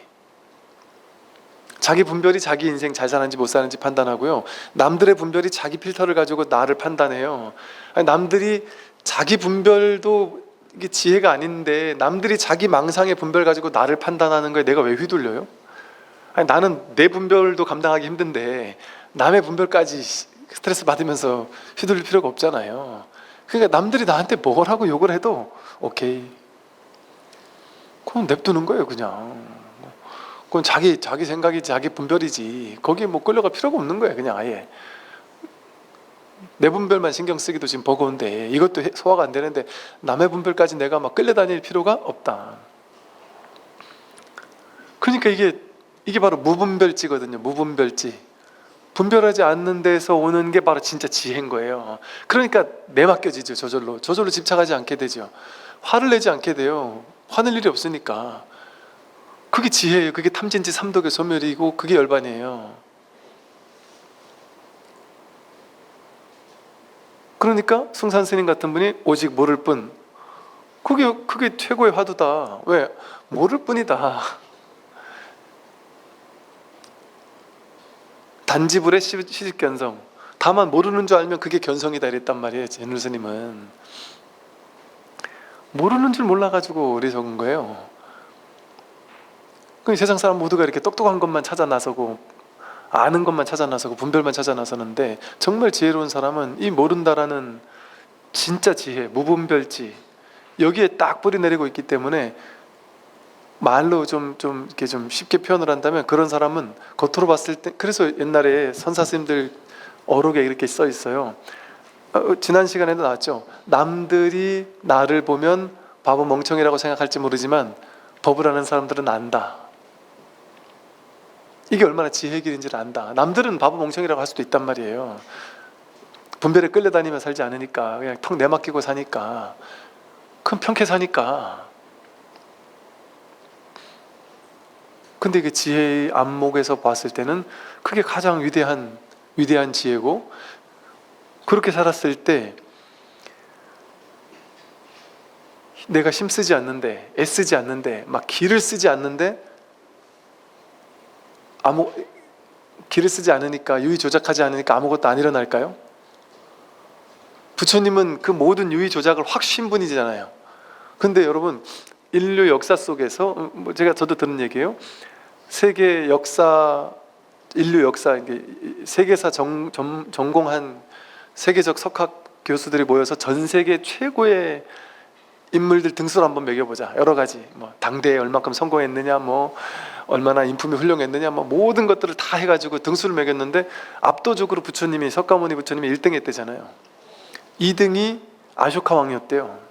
자기 분별이 자기 인생 잘 사는지 못 사는지 판단하고요. 남들의 분별이 자기 필터를 가지고 나를 판단해요. 남들이 자기 분별도 이게 지혜가 아닌데 남들이 자기 망상의 분별 가지고 나를 판단하는 거에 내가 왜 휘둘려요? 나는 내 분별도 감당하기 힘든데 남의 분별까지 스트레스 받으면서 휘둘릴 필요가 없잖아요. 그러니까 남들이 나한테 뭘 하고 욕을 해도 오케이, 그럼 냅두는 거예요. 그냥 그건 자기 생각이지, 자기 분별이지. 거기에 뭐 끌려갈 필요가 없는 거야. 그냥 아예 내 분별만 신경 쓰기도 지금 버거운데, 이것도 소화가 안 되는데 남의 분별까지 내가 막 끌려다닐 필요가 없다. 그러니까 이게 바로 무분별지거든요. 무분별지. 분별하지 않는 데서 오는 게 바로 진짜 지혜인 거예요. 그러니까 내맡겨지죠. 저절로 집착하지 않게 되죠. 화를 내지 않게 돼요. 화낼 일이 없으니까. 그게 지혜예요. 그게 탐진치 삼독의 소멸이고, 그게 열반이에요. 그러니까 숭산 스님 같은 분이 오직 모를 뿐, 그게 최고의 화두다. 왜? 모를 뿐이다. 단지불의 시집견성. 다만 모르는 줄 알면 그게 견성이다 이랬단 말이에요. 제누 스님은 모르는 줄 몰라가지고 어리석은 거예요. 그 세상 사람 모두가 이렇게 똑똑한 것만 찾아 나서고, 아는 것만 찾아 나서고, 분별만 찾아 나서는데, 정말 지혜로운 사람은 이 모른다라는 진짜 지혜, 무분별지, 여기에 딱 뿌리 내리고 있기 때문에, 말로 이렇게 좀 쉽게 표현을 한다면, 그런 사람은 겉으로 봤을 때, 그래서 옛날에 선사 스님들 어록에 이렇게 써 있어요. 지난 시간에도 나왔죠. 남들이 나를 보면 바보 멍청이라고 생각할지 모르지만 법을 아는 사람들은 안다. 이게 얼마나 지혜의 길인지를 안다. 남들은 바보 멍청이라고 할 수도 있단 말이에요. 분별에 끌려다니며 살지 않으니까, 그냥 턱 내맡기고 사니까, 큰 편케 사니까. 근데 이게 지혜의 안목에서 봤을 때는 그게 가장 위대한 지혜고, 그렇게 살았을 때 내가 힘쓰지 않는데, 애쓰지 않는데, 막 기를 쓰지 않는데, 기를 쓰지 않으니까, 유의 조작하지 않으니까 아무것도 안 일어날까요? 부처님은 그 모든 유의 조작을 확 쉰 분이잖아요. 근데 여러분, 인류 역사 속에서, 저도 들은 얘기예요. 세계 역사, 인류 역사, 세계사 전공한 세계적 석학 교수들이 모여서 전 세계 최고의 인물들 등수를 한번 매겨보자. 여러 가지, 당대에 얼마큼 성공했느냐, 얼마나 인품이 훌륭했느냐, 모든 것들을 다 해가지고 등수를 매겼는데, 압도적으로 석가모니 부처님이 1등 했대잖아요. 2등이 아쇼카 왕이었대요.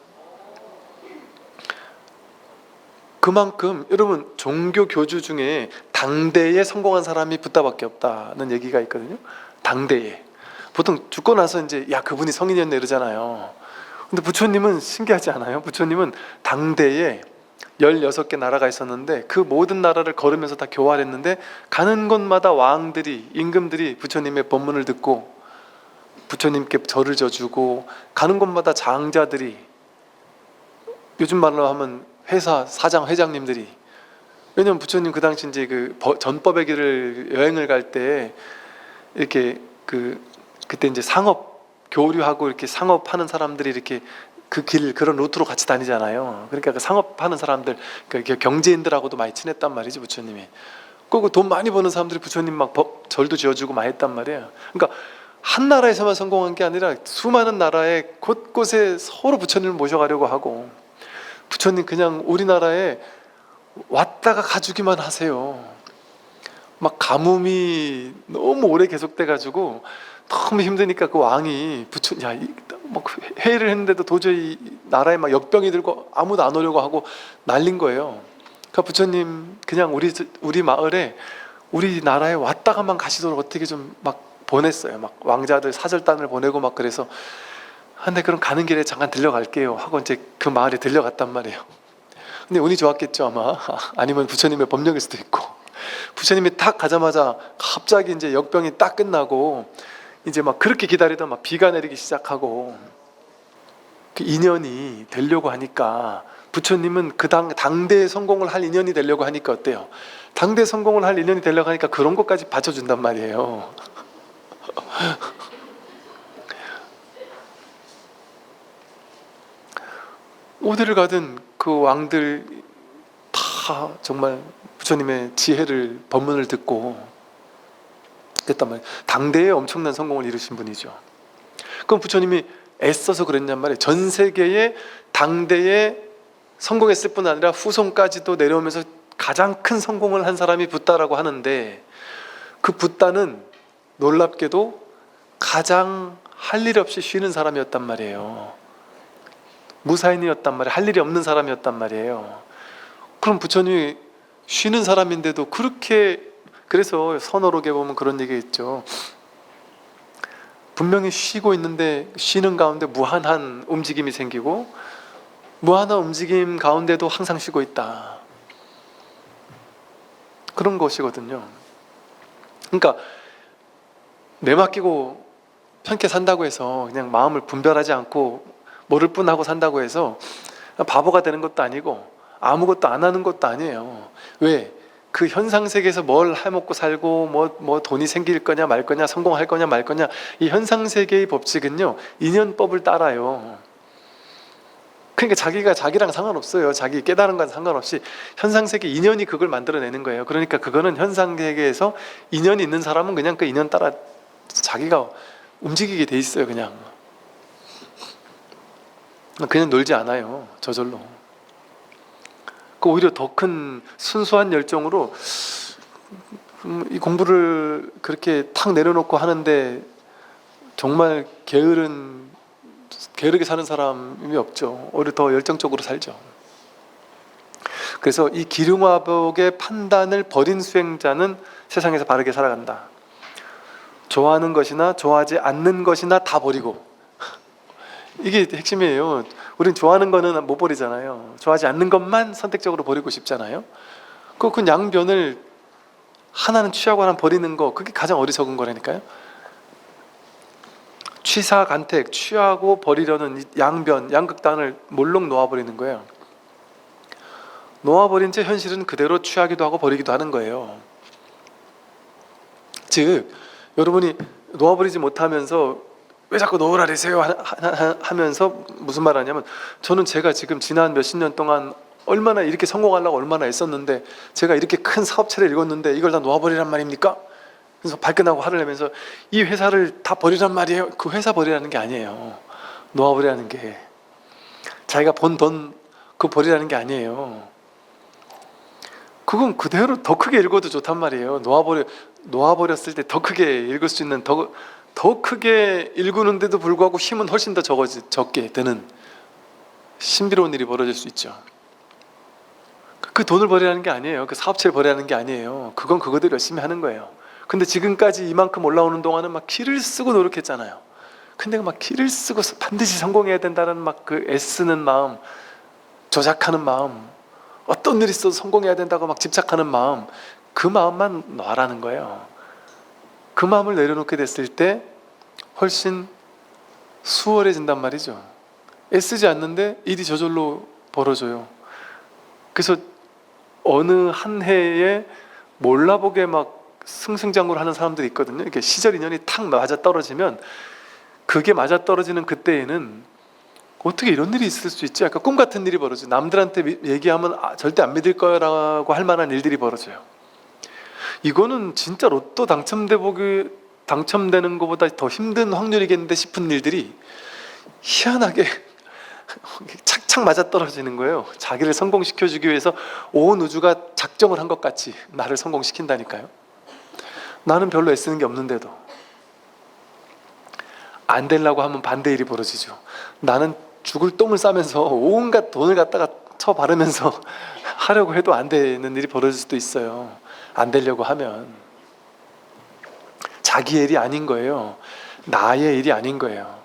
그만큼 여러분, 종교 교주 중에 당대에 성공한 사람이 붓다밖에 없다는 얘기가 있거든요. 당대에. 보통 죽고 나서 이제 그분이 성인이었네 이러잖아요. 근데 부처님은 신기하지 않아요? 부처님은 당대에 16개 나라가 있었는데, 그 모든 나라를 걸으면서 다 교활했는데, 가는 곳마다 왕들이, 임금들이 부처님의 법문을 듣고 부처님께 절을 져주고, 가는 곳마다 장자들이, 요즘 말로 하면 회사 사장 회장님들이, 왜냐면 부처님 그 당시 이제 그 전법의 길을 여행을 갈 때 이렇게 그때 이제 상업 교류하고 이렇게 상업하는 사람들이 이렇게 그런 루트로 같이 다니잖아요. 그러니까 그 상업하는 사람들, 경제인들하고도 많이 친했단 말이지 부처님이. 그리고 돈 많이 버는 사람들이 부처님 막 절도 지어주고 많이 했단 말이에요. 그러니까 한 나라에서만 성공한 게 아니라 수많은 나라에 곳곳에 서로 부처님을 모셔가려고 하고, 부처님 그냥 우리나라에 왔다가 가주기만 하세요. 막 가뭄이 너무 오래 계속돼가지고 너무 힘드니까 그 왕이 회의를 했는데도 도저히 나라에 막 역병이 들고 아무도 안 오려고 하고 난린 거예요. 그러니까 부처님 그냥 우리 마을에, 우리 나라에 왔다가만 가시도록 어떻게 좀 막 보냈어요. 막 왕자들 사절단을 보내고 막. 그래서 근데 그럼 가는 길에 잠깐 들려갈게요 하고 이제 그 마을에 들려갔단 말이에요. 근데 운이 좋았겠죠 아마. 아니면 부처님의 법력일 수도 있고. 부처님이 딱 가자마자 갑자기 이제 역병이 딱 끝나고, 이제 막 그렇게 기다리던 막 비가 내리기 시작하고, 그 인연이 되려고 하니까, 부처님은 그 당대에 성공을 할 인연이 되려고 하니까 어때요? 당대 성공을 할 인연이 되려고 하니까 그런 것까지 받쳐준단 말이에요. 어디를 가든 그 왕들 다 정말 부처님의 지혜를, 법문을 듣고 그랬단 말이에요. 당대에 엄청난 성공을 이루신 분이죠. 그럼 부처님이 애써서 그랬냔 말이에요. 전 세계에 당대에 성공했을 뿐 아니라 후손까지도 내려오면서 가장 큰 성공을 한 사람이 붓다라고 하는데, 그 붓다는 놀랍게도 가장 할 일 없이 쉬는 사람이었단 말이에요. 무사인이었단 말이에요. 할 일이 없는 사람이었단 말이에요. 그럼 부처님이 쉬는 사람인데도 그렇게, 그래서 선어록에 보면 그런 얘기가 있죠. 분명히 쉬고 있는데 쉬는 가운데 무한한 움직임이 생기고, 무한한 움직임 가운데도 항상 쉬고 있다. 그런 것이거든요. 그러니까 내 맡기고 편케 산다고 해서 그냥 마음을 분별하지 않고 모를 뿐하고 산다고 해서 바보가 되는 것도 아니고 아무것도 안 하는 것도 아니에요. 왜? 그 현상 세계에서 뭘 해먹고 살고 뭐 돈이 생길 거냐 말 거냐, 성공할 거냐 말 거냐, 이 현상 세계의 법칙은요, 인연법을 따라요. 그러니까 자기가 자기랑 상관없어요. 자기 깨달은 건 상관없이 현상 세계 인연이 그걸 만들어내는 거예요. 그러니까 그거는 현상 세계에서 인연이 있는 사람은 그냥 그 인연 따라 자기가 움직이게 돼 있어요. 그냥 놀지 않아요. 저절로. 그 오히려 더 큰 순수한 열정으로 이 공부를 그렇게 탁 내려놓고 하는데 정말 게으르게 사는 사람이 없죠. 오히려 더 열정적으로 살죠. 그래서 이 기륭화복의 판단을 버린 수행자는 세상에서 바르게 살아간다. 좋아하는 것이나 좋아하지 않는 것이나 다 버리고, 이게 핵심이에요. 우린 좋아하는 거는 못 버리잖아요. 좋아하지 않는 것만 선택적으로 버리고 싶잖아요. 그 양변을 하나는 취하고 하나는 버리는 거, 그게 가장 어리석은 거라니까요. 취사간택, 취하고 버리려는 양변, 양극단을 몰록 놓아버리는 거예요. 놓아버린 채 현실은 그대로 취하기도 하고 버리기도 하는 거예요. 즉 여러분이 놓아버리지 못하면서 왜 자꾸 놓으라 그러세요 하면서 무슨 말 하냐면, 저는 제가 지금 지난 몇십 년 동안 얼마나 이렇게 성공하려고 얼마나 애썼는데, 제가 이렇게 큰 사업체를 읽었는데 이걸 다 놓아버리란 말입니까? 그래서 발끈하고 화를 내면서 이 회사를 다 버리란 말이에요. 그 회사 버리라는 게 아니에요. 놓아버리라는 게, 자기가 번 돈 그거 버리라는 게 아니에요. 그건 그대로 더 크게 읽어도 좋단 말이에요. 놓아버렸을 때 더 크게 읽을 수 있는, 더 크게 읽는데도 불구하고 힘은 훨씬 더 적게 되는 신비로운 일이 벌어질 수 있죠. 그 돈을 버리라는 게 아니에요. 그 사업체를 버리라는 게 아니에요. 그건 그거대로 열심히 하는 거예요. 근데 지금까지 이만큼 올라오는 동안은 막 기를 쓰고 노력했잖아요. 근데 막 기를 쓰고 반드시 성공해야 된다는 막 그 애쓰는 마음, 조작하는 마음, 어떤 일이 있어도 성공해야 된다고 막 집착하는 마음, 그 마음만 놔라는 거예요. 그 마음을 내려놓게 됐을 때 훨씬 수월해진단 말이죠. 애쓰지 않는데 일이 저절로 벌어져요. 그래서 어느 한 해에 몰라보게 막 승승장구를 하는 사람들이 있거든요. 이렇게 시절 인연이 탁 맞아떨어지면, 그게 맞아떨어지는 그때에는 어떻게 이런 일이 있을 수 있지? 약간 꿈 같은 일이 벌어져요. 남들한테 얘기하면 절대 안 믿을 거라고 할 만한 일들이 벌어져요. 이거는 진짜 로또 당첨되는 것보다 더 힘든 확률이겠는데 싶은 일들이 희한하게 착착 맞아떨어지는 거예요. 자기를 성공시켜주기 위해서 온 우주가 작정을 한 것 같이 나를 성공시킨다니까요. 나는 별로 애쓰는 게 없는데도 안 되려고 하면 반대 일이 벌어지죠. 나는 죽을 똥을 싸면서 온갖 돈을 갖다가 쳐 바르면서 하려고 해도 안 되는 일이 벌어질 수도 있어요. 안 되려고 하면 자기의 일이 아닌 거예요. 나의 일이 아닌 거예요.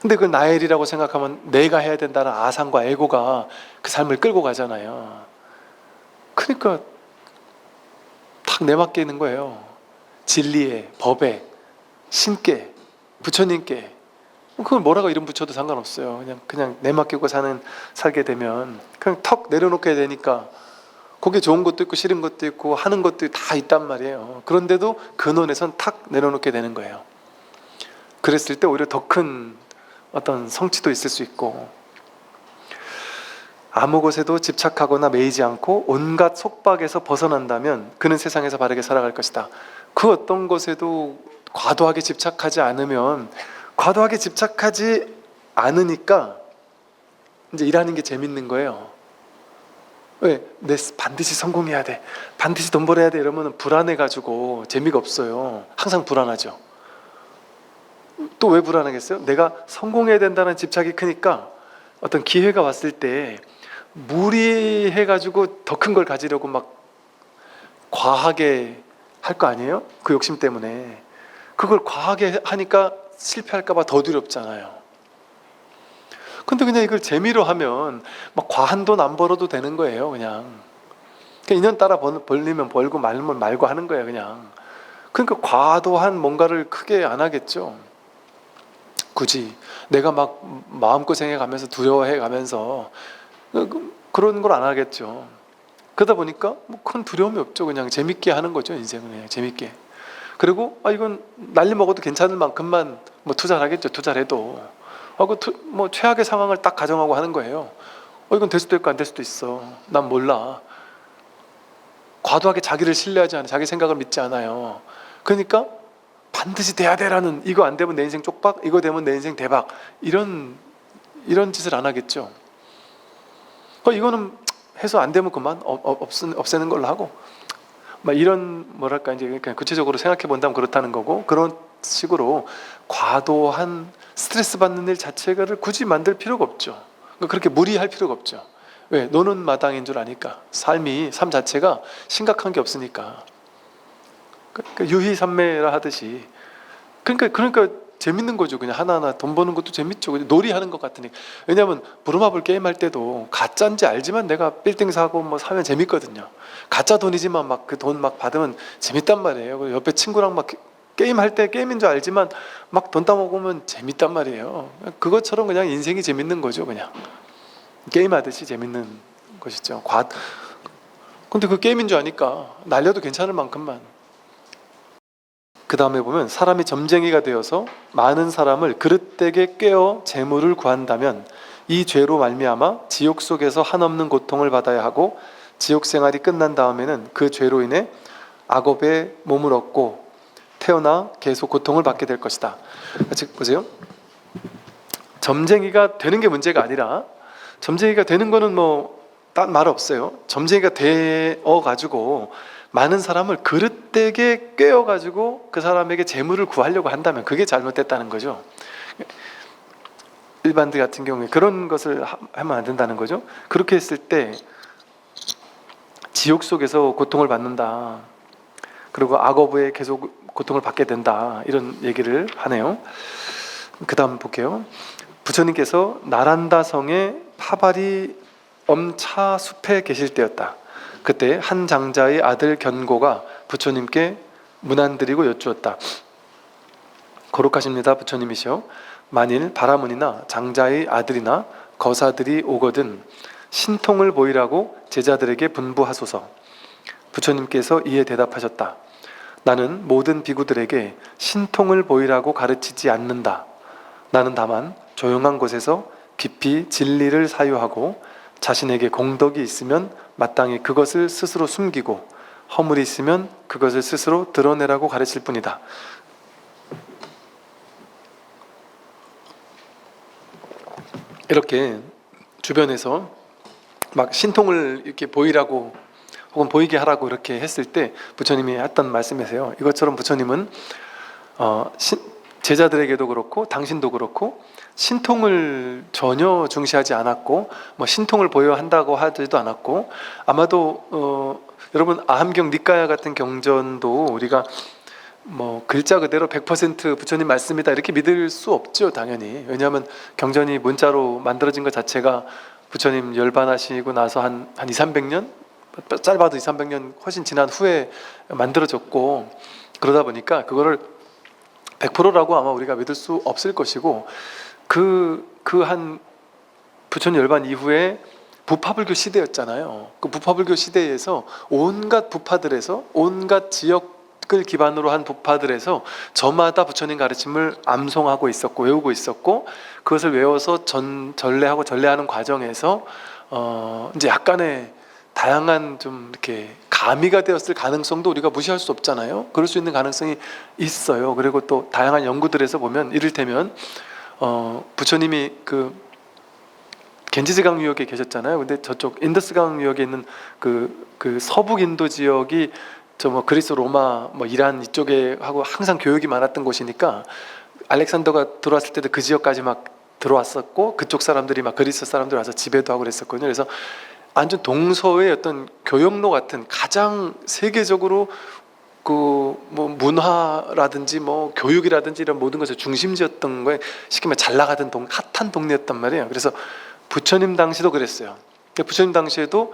근데 그 나의 일이라고 생각하면 내가 해야 된다는 아상과 에고가 그 삶을 끌고 가잖아요. 그러니까 탁 내맡겨 있는 거예요. 진리에, 법에, 신께, 부처님께. 그걸 뭐라고 이름 붙여도 상관없어요. 그냥 내맡기고 살게 되면 그냥 턱 내려놓게 되니까, 거기에 좋은 것도 있고 싫은 것도 있고 하는 것도 다 있단 말이에요. 그런데도 근원에선 탁 내려놓게 되는 거예요. 그랬을 때 오히려 더 큰 어떤 성취도 있을 수 있고, 아무 것에도 집착하거나 매이지 않고 온갖 속박에서 벗어난다면 그는 세상에서 바르게 살아갈 것이다. 그 어떤 것에도 과도하게 집착하지 않으면, 과도하게 집착하지 않으니까 이제 일하는 게 재밌는 거예요. 왜? 반드시 성공해야 돼, 반드시 돈 벌어야 돼 이러면 불안해가지고 재미가 없어요. 항상 불안하죠. 또 왜 불안하겠어요? 내가 성공해야 된다는 집착이 크니까 어떤 기회가 왔을 때 무리해가지고 더 큰 걸 가지려고 막 과하게 할 거 아니에요? 그 욕심 때문에. 그걸 과하게 하니까 실패할까 봐 더 두렵잖아요. 근데 그냥 이걸 재미로 하면 막 과한 돈 안 벌어도 되는 거예요. 그냥 인연 따라 벌리면 벌고 말면 말고 하는 거예요. 그냥. 그러니까 과도한 뭔가를 크게 안 하겠죠. 굳이 내가 막 마음고생해 가면서 두려워해 가면서 그런 걸 안 하겠죠. 그러다 보니까 뭐 큰 두려움이 없죠. 그냥 재밌게 하는 거죠. 인생은 그냥 재밌게. 그리고 이건 날리 먹어도 괜찮을 만큼만 뭐 투자를 하겠죠. 투자를 해도 뭐 최악의 상황을 딱 가정하고 하는 거예요. 이건 될 수도 있고 안 될 수도 있어. 난 몰라. 과도하게 자기를 신뢰하지 않아요. 자기 생각을 믿지 않아요. 그러니까 반드시 돼야 돼라는, 이거 안 되면 내 인생 쪽박, 이거 되면 내 인생 대박, 이런 짓을 안 하겠죠. 이거는 해서 안 되면 그만 없애는 걸로 하고, 막 이런 뭐랄까 이제 그러니까 구체적으로 생각해 본다면 그렇다는 거고, 그런 식으로 과도한 스트레스 받는 일 자체를 굳이 만들 필요가 없죠. 그렇게 무리할 필요가 없죠. 왜? 노는 마당인 줄 아니까. 삶 자체가 심각한 게 없으니까. 그러니까 유희산매라 하듯이. 그러니까 재밌는 거죠. 그냥 하나하나 돈 버는 것도 재밌죠. 놀이하는 것 같으니까. 왜냐하면 부루마블 게임할 때도 가짜인지 알지만 내가 빌딩 사고 뭐 사면 재밌거든요. 가짜 돈이지만 막 그 돈 막 받으면 재밌단 말이에요. 옆에 친구랑 막 게임할 때 게임인 줄 알지만 막 돈 따먹으면 재밌단 말이에요. 그것처럼 그냥 인생이 재밌는 거죠. 그냥 게임하듯이 재밌는 것이죠. 근데 그 게임인 줄 아니까 날려도 괜찮을 만큼만. 그 다음에 보면 사람이 점쟁이가 되어서 많은 사람을 그릇되게 꿰어 재물을 구한다면 이 죄로 말미암아 지옥 속에서 한없는 고통을 받아야 하고, 지옥 생활이 끝난 다음에는 그 죄로 인해 악업의 몸을 얻고 태어나 계속 고통을 받게 될 것이다. 즉 보세요. 점쟁이가 되는 게 문제가 아니라, 점쟁이가 되는 거는 뭐 딴 말 없어요. 점쟁이가 되어 가지고 많은 사람을 그릇되게 꿰어 가지고 그 사람에게 재물을 구하려고 한다면 그게 잘못됐다는 거죠. 일반들 같은 경우에 그런 것을 하면 안 된다는 거죠. 그렇게 했을 때 지옥 속에서 고통을 받는다. 그리고 악어부에 계속 고통을 받게 된다. 이런 얘기를 하네요. 그 다음 볼게요. 부처님께서 나란다 성의 파바리 엄차 숲에 계실 때였다. 그때 한 장자의 아들 견고가 부처님께 문안드리고 여쭈었다. 거룩하십니다 부처님이시여, 만일 바라문이나 장자의 아들이나 거사들이 오거든 신통을 보이라고 제자들에게 분부하소서. 부처님께서 이에 대답하셨다. 나는 모든 비구들에게 신통을 보이라고 가르치지 않는다. 나는 다만 조용한 곳에서 깊이 진리를 사유하고 자신에게 공덕이 있으면 마땅히 그것을 스스로 숨기고 허물이 있으면 그것을 스스로 드러내라고 가르칠 뿐이다. 이렇게 주변에서 막 신통을 이렇게 보이라고 혹은 보이게 하라고 이렇게 했을 때 부처님이 했던 말씀이세요. 이것처럼 부처님은 제자들에게도 그렇고 당신도 그렇고 신통을 전혀 중시하지 않았고, 뭐 신통을 보여야 한다고 하지도 않았고, 아마도 여러분 아함경 니까야 같은 경전도 우리가 뭐 글자 그대로 100% 부처님 말씀이다 이렇게 믿을 수 없죠. 당연히. 왜냐하면 경전이 문자로 만들어진 것 자체가 부처님 열반하시고 나서 한 200~300년? 짧아도 200~300년 훨씬 지난 후에 만들어졌고, 그러다 보니까 그거를 100%라고 아마 우리가 믿을 수 없을 것이고, 한 부처님 열반 이후에 부파불교 시대였잖아요. 그 부파불교 시대에서 온갖 부파들에서, 온갖 지역을 기반으로 한 부파들에서 저마다 부처님 가르침을 암송하고 있었고 외우고 있었고, 그것을 외워서 전래하고 전래하는 과정에서 이제 약간의 다양한 좀 이렇게 가미가 되었을 가능성도 우리가 무시할 수 없잖아요. 그럴 수 있는 가능성이 있어요. 그리고 또 다양한 연구들에서 보면 이를테면 부처님이 그 겐지스강 유역에 계셨잖아요. 근데 저쪽 인더스강 유역에 있는 그 서북 인도 지역이 저 뭐 그리스 로마 뭐 이란 이쪽에 하고 항상 교육이 많았던 곳이니까 알렉산더가 들어왔을 때도 그 지역까지 막 들어왔었고 그쪽 사람들이 막 그리스 사람들 와서 지배도 하고 그랬었거든요. 그래서 완전 동서의 어떤 교역로 같은 가장 세계적으로 그 뭐 문화라든지 뭐 교육이라든지 이런 모든 것의 중심지였던 거에 쉽게 말해 잘 나가던 핫한 동네였단 말이에요. 그래서 부처님 당시도 그랬어요. 부처님 당시에도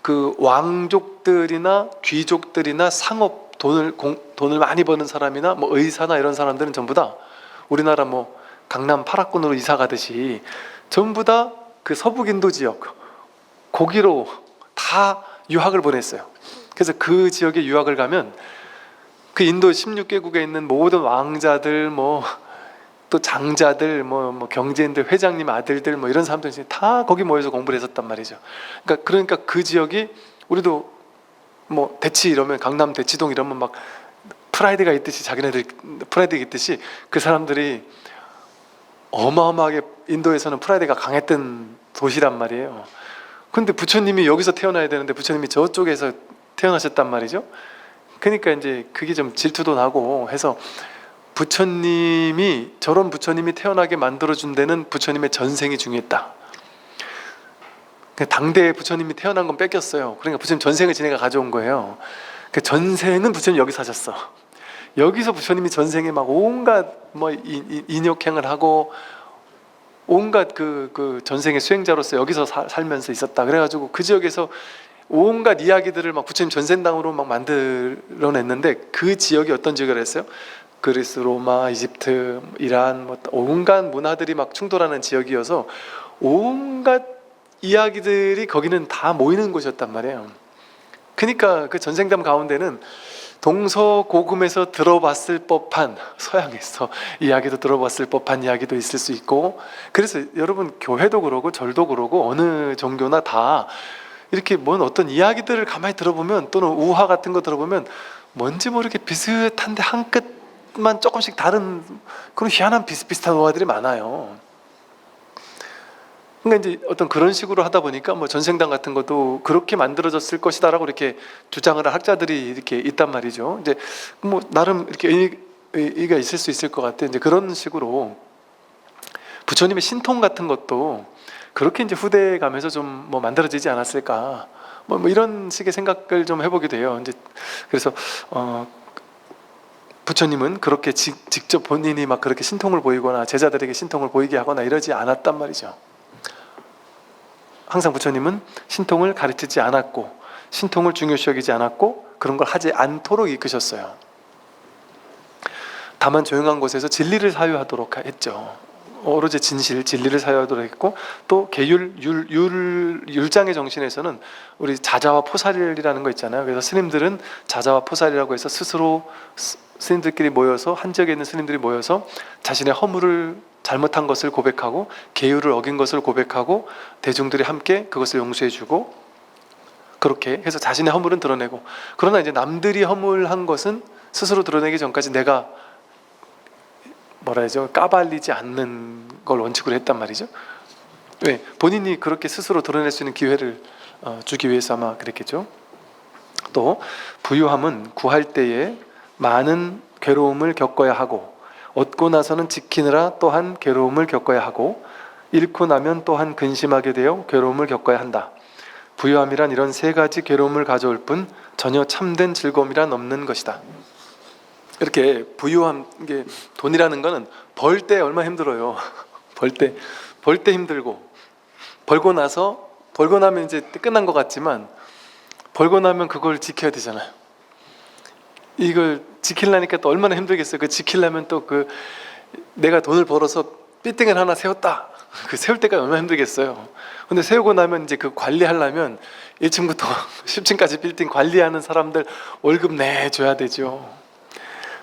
그 왕족들이나 귀족들이나 상업 돈을 많이 버는 사람이나 뭐 의사나 이런 사람들은 전부 다 우리나라 뭐 강남 8학군으로 이사 가듯이 전부 다 그 서북 인도 지역 거기로 다 유학을 보냈어요. 그래서 그 지역에 유학을 가면 그 인도 16개국에 있는 모든 왕자들 뭐 또 장자들 뭐 경제인들 회장님 아들들 뭐 이런 사람들이 다 거기 모여서 공부를 했었단 말이죠. 그러니까 그 지역이 우리도 뭐 대치 이러면 강남 대치동 이러면 막 프라이드가 있듯이 자기네들 프라이드가 있듯이 그 사람들이 어마어마하게 인도에서는 프라이드가 강했던 도시란 말이에요. 근데 부처님이 여기서 태어나야 되는데 부처님이 저쪽에서 태어나셨단 말이죠. 그러니까 이제 그게 좀 질투도 나고 해서 저런 부처님이 태어나게 만들어준 데는 부처님의 전생이 중요했다. 당대에 부처님이 태어난 건 뺏겼어요. 그러니까 부처님 전생을 지네가 가져온 거예요. 그 전생은 부처님 여기 사셨어. 여기서 부처님이 전생에 막 온갖 뭐 인욕행을 하고 온갖 그 전생의 수행자로서 여기서 살면서 있었다. 그래가지고 그 지역에서 온갖 이야기들을 막 부처님 전생당으로 막 만들어냈는데 그 지역이 어떤 지역이라 했어요? 그리스, 로마, 이집트, 이란 뭐 온갖 문화들이 막 충돌하는 지역이어서 온갖 이야기들이 거기는 다 모이는 곳이었단 말이에요. 그러니까 그 전생담 가운데는 동서고금에서 들어봤을 법한 서양에서 이야기도 들어봤을 법한 이야기도 있을 수 있고 그래서 여러분 교회도 그러고 절도 그러고 어느 종교나 다 이렇게 뭔 어떤 이야기들을 가만히 들어보면 또는 우화 같은 거 들어보면 뭔지 모르게 비슷한데 한 끗만 조금씩 다른 그런 희한한 비슷비슷한 우화들이 많아요. 그러니까 이제 어떤 그런 식으로 하다 보니까 뭐 전생당 같은 것도 그렇게 만들어졌을 것이다라고 이렇게 주장을 한 학자들이 이렇게 있단 말이죠. 이제 뭐 나름 이렇게 의의가 있을 수 있을 것 같아요. 이제 그런 식으로 부처님의 신통 같은 것도 그렇게 이제 후대에 가면서 좀 뭐 만들어지지 않았을까 뭐 이런 식의 생각을 좀 해보게 돼요. 이제 그래서 부처님은 그렇게 직접 본인이 막 그렇게 신통을 보이거나 제자들에게 신통을 보이게 하거나 이러지 않았단 말이죠. 항상 부처님은 신통을 가르치지 않았고 신통을 중요시 여기지 않았고 그런 걸 하지 않도록 이끄셨어요. 다만 조용한 곳에서 진리를 사유하도록 했죠. 오로지 진리를 사유하도록 했고 또 율장의 정신에서는 우리 자자와 포살이라는 거 있잖아요. 그래서 스님들은 자자와 포살이라고 해서 스스로 스님들끼리 모여서 한 지역에 있는 스님들이 모여서 자신의 허물을 잘못한 것을 고백하고 계율을 어긴 것을 고백하고 대중들이 함께 그것을 용서해주고 그렇게 해서 자신의 허물은 드러내고 그러나 이제 남들이 허물한 것은 스스로 드러내기 전까지 내가 뭐라 해야죠? 까발리지 않는 걸 원칙으로 했단 말이죠. 왜? 본인이 그렇게 스스로 드러낼 수 있는 기회를 주기 위해서 아마 그랬겠죠. 또 부유함은 구할 때에 많은 괴로움을 겪어야 하고 얻고 나서는 지키느라 또한 괴로움을 겪어야 하고 잃고 나면 또한 근심하게 되어 괴로움을 겪어야 한다. 부유함이란 이런 세 가지 괴로움을 가져올 뿐 전혀 참된 즐거움이란 없는 것이다. 이렇게 부유함, 이게 돈이라는 거는 벌 때 얼마나 힘들어요. 벌 때 힘들고 벌고 나면 이제 끝난 것 같지만 벌고 나면 그걸 지켜야 되잖아요. 이걸 지키려니까 또 얼마나 힘들겠어요. 그 지키려면 또 그 내가 돈을 벌어서 빌딩을 하나 세웠다. 그 세울 때가 얼마나 힘들겠어요. 근데 세우고 나면 이제 그 관리하려면 1층부터 10층까지 빌딩 관리하는 사람들 월급 내줘야 되죠.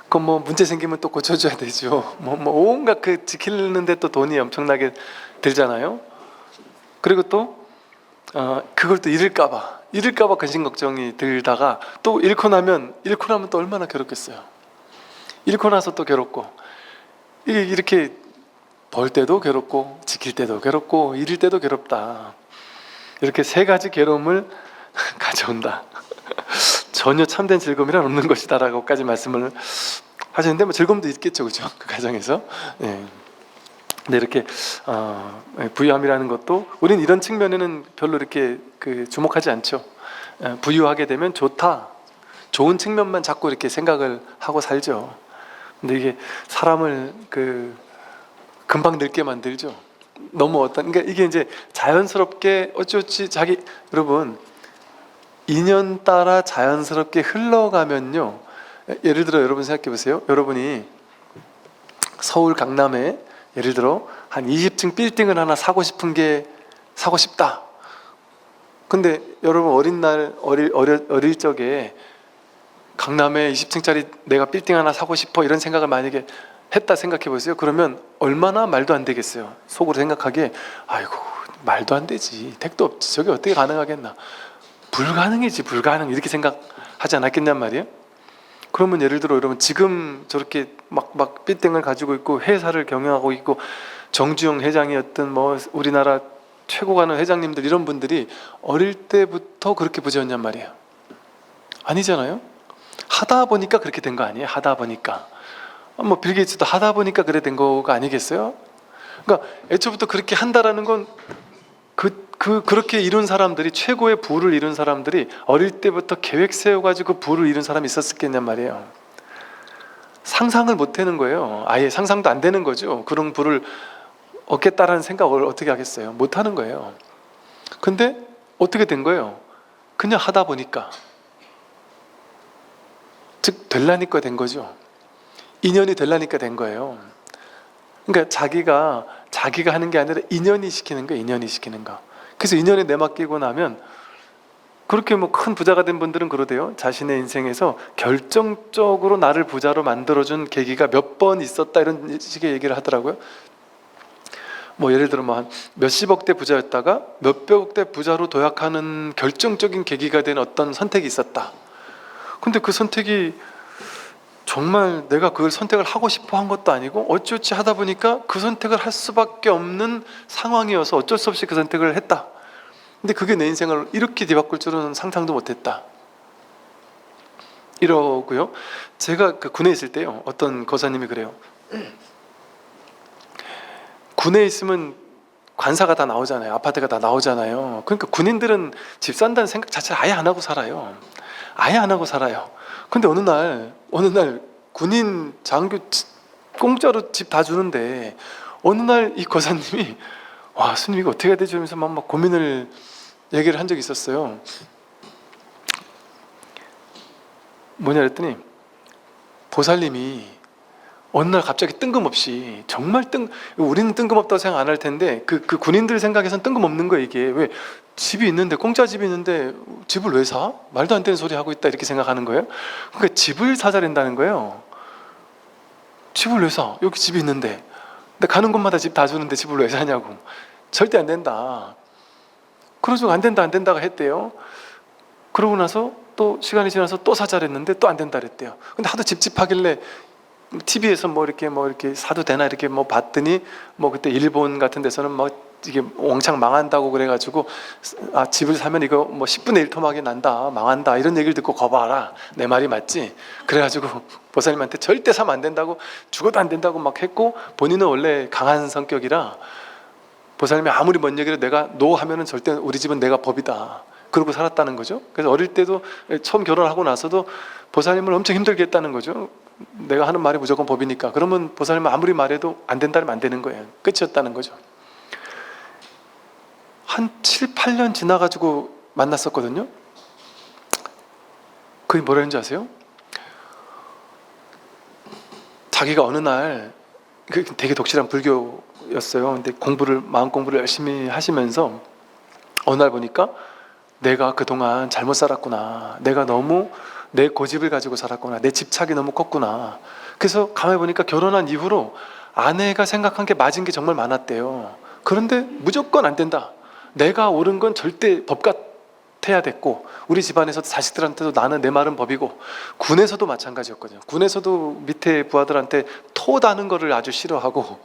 그럼 뭐 문제 생기면 또 고쳐줘야 되죠. 뭐 온갖 그 지키는데 또 돈이 엄청나게 들잖아요. 그리고 또 그걸 또 잃을까봐 근심 걱정이 들다가 또 잃고 나면 또 얼마나 괴롭겠어요. 잃고 나서 또 괴롭고 이게 이렇게 벌 때도 괴롭고 지킬 때도 괴롭고 잃을 때도 괴롭다. 이렇게 세 가지 괴로움을 가져온다. 전혀 참된 즐거움이란 없는 것이다 라고까지 말씀을 하시는데, 뭐 즐거움도 있겠죠, 그죠? 그 가정에서. 예. 근데 이렇게 부유함이라는 것도 우리는 이런 측면에는 별로 이렇게 주목하지 않죠. 부유하게 되면 좋다, 좋은 측면만 자꾸 이렇게 생각을 하고 살죠. 근데 이게 사람을 금방 늙게 만들죠. 너무 그러니까 이게 이제 자연스럽게 어찌어찌 여러분, 인연 따라 자연스럽게 흘러가면요. 예를 들어 여러분 생각해 보세요. 여러분이 서울 강남에 예를 들어 한 20층 빌딩을 하나 사고 싶다. 근데 여러분 어릴 적에 강남에 20층짜리 내가 빌딩 하나 사고 싶어 이런 생각을 만약에 했다 생각해 보세요. 그러면 얼마나 말도 안 되겠어요. 속으로 생각하기에 아이고 말도 안 되지, 택도 없지, 저게 어떻게 가능하겠나, 불가능이지, 불가능, 이렇게 생각하지 않았겠냔 말이에요. 그러면 예를 들어 여러분 지금 저렇게 막 빌딩을 가지고 있고 회사를 경영하고 있고 정주영 회장이었던 뭐 우리나라 최고 가는 회장님들, 이런 분들이 어릴 때부터 그렇게 부자였냔 말이에요. 아니잖아요. 하다 보니까 그렇게 된 거 아니에요. 하다 보니까 뭐 빌 게이츠도 하다 보니까 그래 된 거가 아니겠어요? 그러니까 애초부터 그렇게 한다라는 건 그렇게 이룬 사람들이, 최고의 부를 이룬 사람들이 어릴 때부터 계획 세워가지고 부를 이룬 사람이 있었겠냔 말이에요. 상상을 못 하는 거예요. 아예 상상도 안 되는 거죠. 그런 부를 얻겠다라는 생각을 어떻게 하겠어요? 못 하는 거예요. 근데 어떻게 된 거예요? 그냥 하다 보니까, 즉 될라니까 된 거죠. 인연이 될라니까 된 거예요. 그러니까 자기가 하는 게 아니라 인연이 시키는 거예요. 인연이 시키는 거. 그래서 인연에 내맡기고 나면, 그렇게 뭐 큰 부자가 된 분들은 그러대요. 자신의 인생에서 결정적으로 나를 부자로 만들어준 계기가 몇 번 있었다, 이런 식의 얘기를 하더라고요. 뭐 예를 들어 뭐 한 몇십억대 부자였다가 몇백억대 부자로 도약하는 결정적인 계기가 된 어떤 선택이 있었다. 근데 그 선택이 정말 내가 그걸 선택을 하고 싶어 한 것도 아니고 어찌어찌 하다 보니까 그 선택을 할 수밖에 없는 상황이어서 어쩔 수 없이 그 선택을 했다. 근데 그게 내 인생을 이렇게 뒤바꿀 줄은 상상도 못했다, 이러고요. 제가 군에 있을 때요, 어떤 거사님이 그래요. 군에 있으면 관사가 다 나오잖아요. 아파트가 다 나오잖아요. 그러니까 군인들은 집 산다는 생각 자체를 아예 안 하고 살아요. 아예 안 하고 살아요. 근데 어느 날 군인 장교 공짜로 집 다 주는데, 어느 날 이 거사님이 와, 스님 이거 어떻게 해야 되지? 하면서 막 고민을 얘기를 한 적이 있었어요. 뭐냐 그랬더니, 보살님이 어느 날 갑자기 뜬금없이, 정말 우리는 뜬금없다고 생각 안 할 텐데 그 군인들 생각에선 뜬금없는 거예요. 이게 왜 집이 있는데, 공짜 집이 있는데 집을 왜 사? 말도 안 되는 소리 하고 있다, 이렇게 생각하는 거예요. 그러니까 집을 사자 된다는 거예요. 집을 왜 사? 여기 집이 있는데. 근데 가는 곳마다 집 다 주는데 집을 왜 사냐고. 절대 안 된다. 그러죠. 안 된다가 했대요. 그러고 나서 또 시간이 지나서 또 사자 그랬는데 또 안 된다 그랬대요. 근데 하도 찝찝하길래 TV에서 뭐 이렇게 사도 되나 이렇게 뭐 봤더니, 뭐 그때 일본 같은 데서는 뭐 이게 왕창 망한다고 그래가지고, 아, 집을 사면 이거 뭐 10분의 1 토막이 난다, 망한다, 이런 얘기를 듣고 거봐라, 내 말이 맞지? 그래가지고 보살님한테 절대 사면 안 된다고, 죽어도 안 된다고 막 했고, 본인은 원래 강한 성격이라 보살님이 아무리 뭔 얘기를 내가 노 하면은 절대 우리 집은 내가 법이다, 그러고 살았다는 거죠. 그래서 어릴 때도, 처음 결혼하고 나서도 보살님을 엄청 힘들게 했다는 거죠. 내가 하는 말이 무조건 법이니까. 그러면 보살님은 아무리 말해도 안 된다면 안 되는 거예요. 끝이었다는 거죠. 한 7, 8년 지나가지고 만났었거든요. 그게 뭐라는지 아세요? 자기가 어느 날, 되게 독실한 불교였어요. 근데 마음 공부를 열심히 하시면서 어느 날 보니까 내가 그동안 잘못 살았구나, 내가 너무 내 고집을 가지고 살았구나, 내 집착이 너무 컸구나. 그래서 가만히 보니까 결혼한 이후로 아내가 생각한 게 맞은 게 정말 많았대요. 그런데 무조건 안 된다, 내가 옳은 건 절대 법 같아야 됐고, 우리 집안에서도 자식들한테도 나는 내 말은 법이고, 군에서도 마찬가지였거든요. 군에서도 밑에 부하들한테 토다는 거를 아주 싫어하고,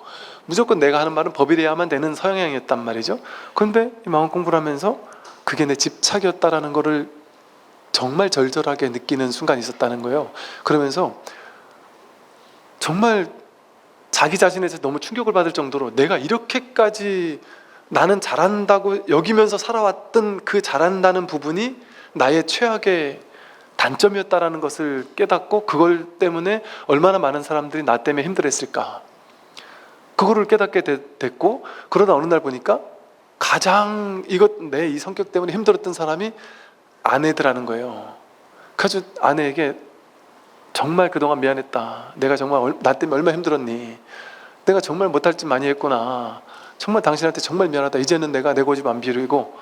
무조건 내가 하는 말은 법이래야만 되는 서양형이었단 말이죠. 그런데 이 마음 공부를 하면서 그게 내 집착이었다라는 거를 정말 절절하게 느끼는 순간이 있었다는 거예요. 그러면서 정말 자기 자신에 대해서 너무 충격을 받을 정도로 내가 이렇게까지 나는 잘한다고 여기면서 살아왔던 그 잘한다는 부분이 나의 최악의 단점이었다라는 것을 깨닫고, 그걸 때문에 얼마나 많은 사람들이 나 때문에 힘들었을까, 그거를 깨닫게 됐고, 그러다 어느 날 보니까 가장 내 이 성격 때문에 힘들었던 사람이 아내더라는 거예요. 그래서 아내에게 정말 그동안 미안했다. 내가 정말 나 때문에 얼마나 힘들었니. 내가 정말 못할 짓 많이 했구나. 정말 당신한테 정말 미안하다. 이제는 내가 내 고집 안 비리고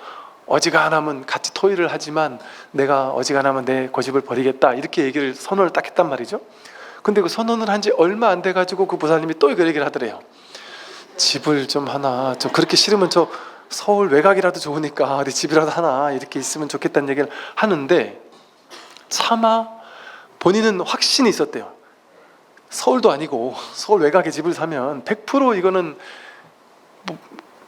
어지간하면 같이 토의를 하지만 내가 어지간하면 내 고집을 버리겠다. 이렇게 얘기를 선언을 딱 했단 말이죠. 근데 그 선언을 한 지 얼마 안 돼가지고 그 보살님이 또 그 얘기를 하더래요. 집을 좀 하나, 좀 그렇게 싫으면 저 서울 외곽이라도 좋으니까 어디 집이라도 하나 이렇게 있으면 좋겠다는 얘기를 하는데, 차마 본인은 확신이 있었대요. 서울도 아니고 서울 외곽에 집을 사면 100% 이거는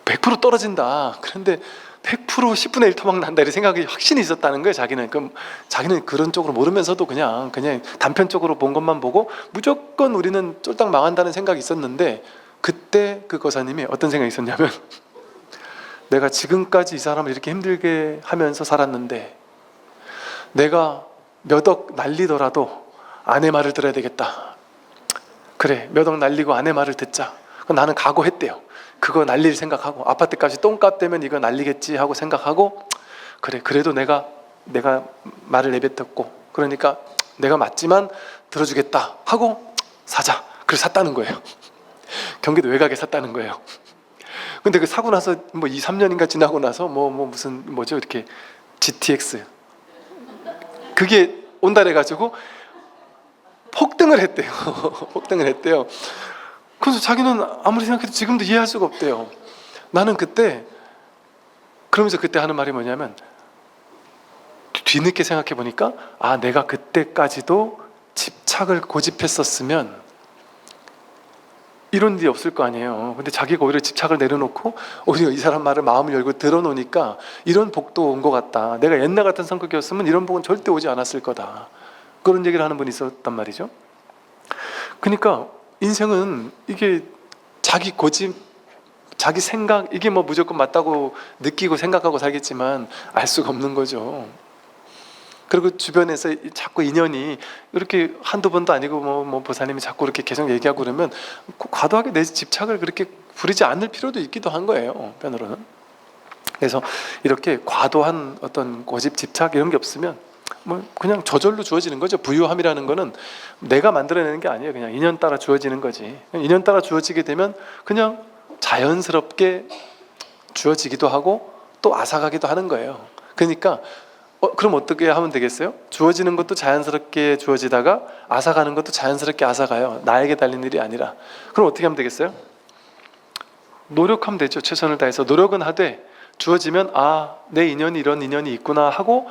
100% 떨어진다. 그런데 100% 10분의 1 토막 난다, 이런 생각이 확신이 있었다는 거예요. 자기는. 그럼 자기는 그런 쪽으로 모르면서도 그냥 단편적으로 본 것만 보고 무조건 우리는 쫄딱 망한다는 생각이 있었는데, 그때 그 거사님이 어떤 생각이 있었냐면 내가 지금까지 이 사람을 이렇게 힘들게 하면서 살았는데 내가 몇 억 날리더라도 아내 말을 들어야 되겠다. 그래, 몇 억 날리고 아내 말을 듣자. 그럼 나는 각오했대요. 그거 날릴 생각하고, 아파트값이 똥값 되면 이거 날리겠지 하고 생각하고, 그래, 그래도 내가 말을 내뱉었고, 그러니까 내가 맞지만 들어주겠다 하고 사자. 그래서 샀다는 거예요. 경기도 외곽에 샀다는 거예요. 근데 그 사고 나서 2, 3년인가 지나고 나서 뭐죠 이렇게 GTX 그게 온다 해가지고 폭등을 했대요. 폭등을 했대요. 그래서 자기는 아무리 생각해도 지금도 이해할 수가 없대요. 나는 그때, 그러면서 그때 하는 말이 뭐냐면, 뒤늦게 생각해 보니까 내가 그때까지도 집착을 고집했었으면 이런 일이 없을 거 아니에요. 근데 자기가 오히려 집착을 내려놓고 오히려 이 사람 말을 마음을 열고 들어놓으니까 이런 복도 온 것 같다. 내가 옛날 같은 성격이었으면 이런 복은 절대 오지 않았을 거다. 그런 얘기를 하는 분이 있었단 말이죠. 그러니까 인생은 이게 자기 고집, 자기 생각, 이게 무조건 맞다고 느끼고 생각하고 살겠지만 알 수가 없는 거죠. 그리고 주변에서 자꾸 인연이 이렇게 한두 번도 아니고 보살님이 자꾸 이렇게 계속 얘기하고 그러면 과도하게 내 집착을 그렇게 부리지 않을 필요도 있기도 한 거예요, 편으로는. 그래서 이렇게 과도한 어떤 고집, 집착 이런 게 없으면 그냥 저절로 주어지는 거죠. 부유함이라는 거는 내가 만들어내는 게 아니에요. 그냥 인연 따라 주어지는 거지. 인연 따라 주어지게 되면 그냥 자연스럽게 주어지기도 하고 또 앗아가기도 하는 거예요. 그러니까 그럼 어떻게 하면 되겠어요? 주어지는 것도 자연스럽게 주어지다가 앗아가는 것도 자연스럽게 앗아가요. 나에게 달린 일이 아니라. 그럼 어떻게 하면 되겠어요? 노력하면 되죠. 최선을 다해서 노력은 하되 주어지면 내 인연이 이런 인연이 있구나 하고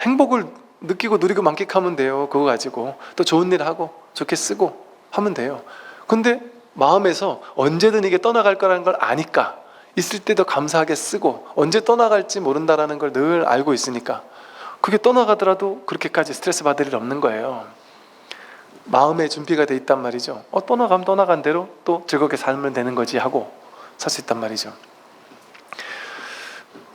행복을 느끼고 누리고 만끽하면 돼요. 그거 가지고 또 좋은 일 하고 좋게 쓰고 하면 돼요. 근데 마음에서 언제든 이게 떠나갈 거라는 걸 아니까 있을 때도 감사하게 쓰고, 언제 떠나갈지 모른다라는 걸 늘 알고 있으니까 그게 떠나가더라도 그렇게까지 스트레스 받을 일 없는 거예요. 마음의 준비가 돼 있단 말이죠. 떠나가면 떠나간 대로 또 즐겁게 살면 되는 거지 하고 살 수 있단 말이죠.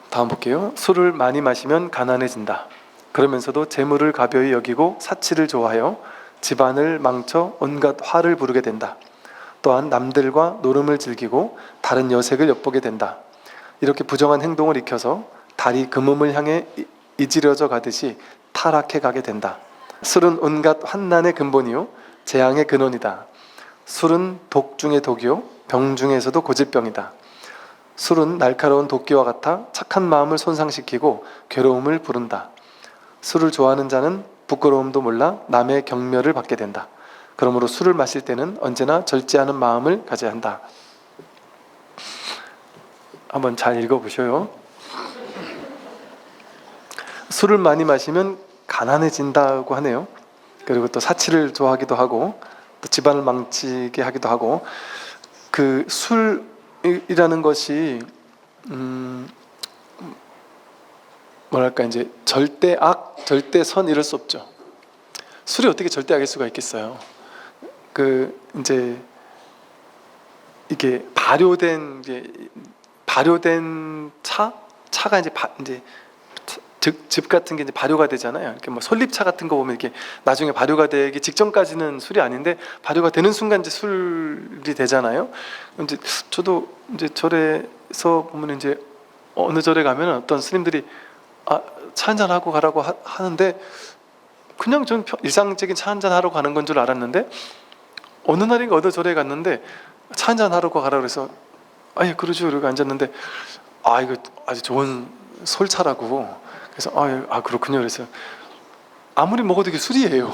다음 볼게요. 술을 많이 마시면 가난해진다. 그러면서도 재물을 가벼이 여기고 사치를 좋아하여 집안을 망쳐 온갖 화를 부르게 된다. 또한 남들과 노름을 즐기고 다른 여색을 엿보게 된다. 이렇게 부정한 행동을 익혀서 달이 금음을 향해 이지려져 가듯이 타락해 가게 된다. 술은 온갖 환난의 근본이요 재앙의 근원이다. 술은 독 중의 독이요 병 중에서도 고질병이다. 술은 날카로운 도끼와 같아 착한 마음을 손상시키고 괴로움을 부른다. 술을 좋아하는 자는 부끄러움도 몰라 남의 경멸을 받게 된다. 그러므로 술을 마실 때는 언제나 절제하는 마음을 가져야 한다. 한번 잘 읽어보셔요. 술을 많이 마시면 가난해진다고 하네요. 그리고 또 사치를 좋아하기도 하고 또 집안을 망치게 하기도 하고, 그 술이라는 것이 뭐랄까 이제 절대악, 절대선 이럴 수 없죠. 술이 어떻게 절대악일 수가 있겠어요. 그 이제 이게 발효된 차가 이제 즙 같은 게 이제 발효가 되잖아요. 이렇게 뭐 솔잎차 같은 거 보면 이렇게 나중에 발효가 되기 직전까지는 술이 아닌데 발효가 되는 순간 이제 술이 되잖아요. 이제 저도 이제 절에서 보면 이제 어느 절에 가면 어떤 스님들이 차 한잔 하고 가라고 하는데 그냥 전 일상적인 차 한잔 하러 가는 건 줄 알았는데 어느 날인가 어느 절에 갔는데 차 한잔 하러 가라고 그래서 예 그러죠 이러고 앉았는데 이거 아주 좋은 솔차라고 그래서 그렇군요 그래서 아무리 먹어도 이게 술이에요.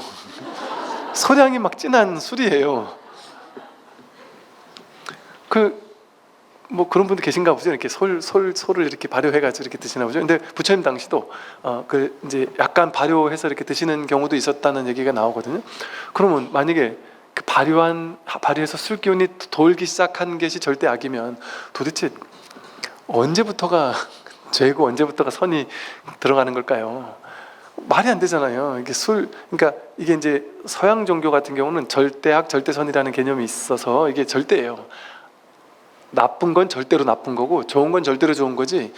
설향이 막 진한 술이에요. 뭐 그런 분들 계신가 보죠. 이렇게 솔을 이렇게 발효해가지고 이렇게 드시나 보죠. 근데 부처님 당시도 이제 약간 발효해서 이렇게 드시는 경우도 있었다는 얘기가 나오거든요. 그러면 만약에 그 발효해서 술 기운이 돌기 시작한 것이 절대 악이면 도대체 언제부터가 죄고 언제부터가 선이 들어가는 걸까요? 말이 안 되잖아요. 이게 그러니까 이게 이제 서양 종교 같은 경우는 절대악, 절대선이라는 개념이 있어서 이게 절대예요. 나쁜 건 절대로 나쁜 거고 좋은 건 절대로 좋은 거지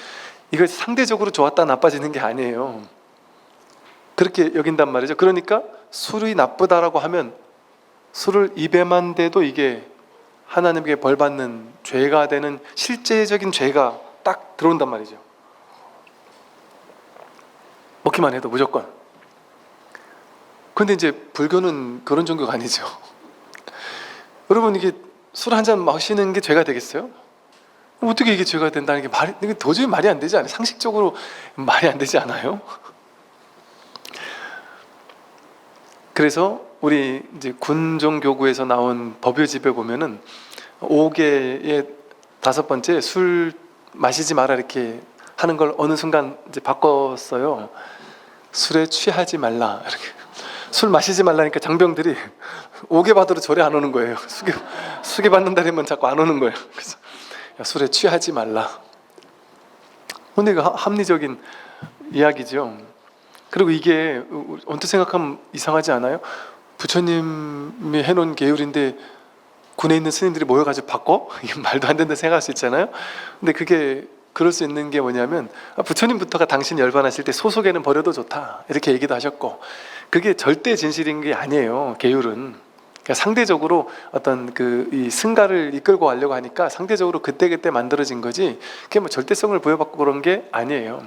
이거 상대적으로 좋았다 나빠지는 게 아니에요. 그렇게 여긴단 말이죠. 그러니까 술이 나쁘다라고 하면 술을 입에만 대도 이게 하나님께 벌받는 죄가 되는 실제적인 죄가 딱 들어온단 말이죠. 먹기만 해도 무조건. 근데 이제 불교는 그런 종교가 아니죠. 여러분 이게 술 한 잔 마시는 게 죄가 되겠어요? 어떻게 이게 죄가 된다는 게 이게 도저히 말이 안 되지 않아요? 상식적으로 말이 안 되지 않아요? 그래서 우리 이제 군종교구에서 나온 법요집에 보면은 5개의 5번째 술 마시지 마라 이렇게 하는 걸 어느 순간 이제 바꿨어요. 술에 취하지 말라 이렇게. 술 마시지 말라니까 장병들이 5개 받으러 절에 안 오는 거예요. 수계 받는다면 자꾸 안 오는 거예요. 그래서 술에 취하지 말라. 근데 이거 합리적인 이야기죠. 그리고 이게 언뜻 생각하면 이상하지 않아요? 부처님이 해놓은 계율인데 군에 있는 스님들이 모여가지고 바꿔? 이게 말도 안 된다 생각할 수 있잖아요. 근데 그게 그럴 수 있는 게 뭐냐면 부처님부터가 당신 열반하실 때 소속에는 버려도 좋다 이렇게 얘기도 하셨고 그게 절대 진실인 게 아니에요. 계율은 그러니까 상대적으로 어떤 이 승가를 이끌고 가려고 하니까 상대적으로 그때그때 만들어진 거지 그게 뭐 절대성을 부여받고 그런 게 아니에요.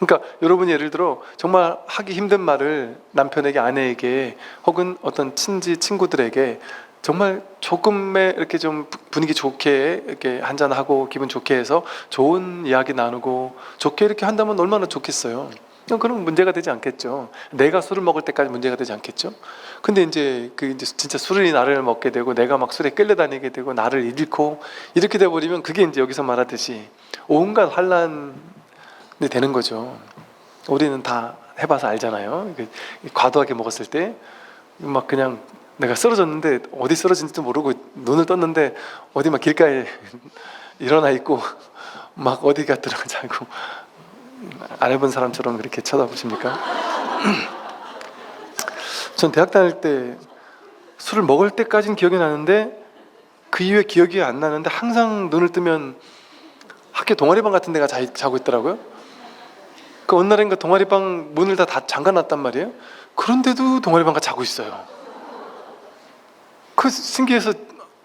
그러니까 여러분이 예를 들어 정말 하기 힘든 말을 남편에게 아내에게 혹은 어떤 친구들에게 정말 조금의 이렇게 좀 분위기 좋게 이렇게 한잔하고 기분 좋게 해서 좋은 이야기 나누고 좋게 이렇게 한다면 얼마나 좋겠어요. 그럼 문제가 되지 않겠죠. 내가 술을 먹을 때까지 문제가 되지 않겠죠. 근데 이제 이제 진짜 술이 나를 먹게 되고 내가 막 술에 끌려다니게 되고 나를 잃고 이렇게 돼버리면 그게 이제 여기서 말하듯이 온갖 환란이 되는 거죠. 우리는 다 해봐서 알잖아요. 과도하게 먹었을 때 막 그냥 내가 쓰러졌는데 어디 쓰러진지도 모르고 눈을 떴는데 어디 막 길가에 일어나 있고 막 어디가 들어가자고 안 해본 사람처럼 그렇게 쳐다보십니까? 전 대학 다닐 때 술을 먹을 때까지는 기억이 나는데 그 이후에 기억이 안 나는데 항상 눈을 뜨면 학교 동아리방 같은 데가 자고 있더라고요. 그 어느 날인가 동아리방 문을 다 잠가놨단 말이에요. 그런데도 동아리방가 자고 있어요. 그 신기해서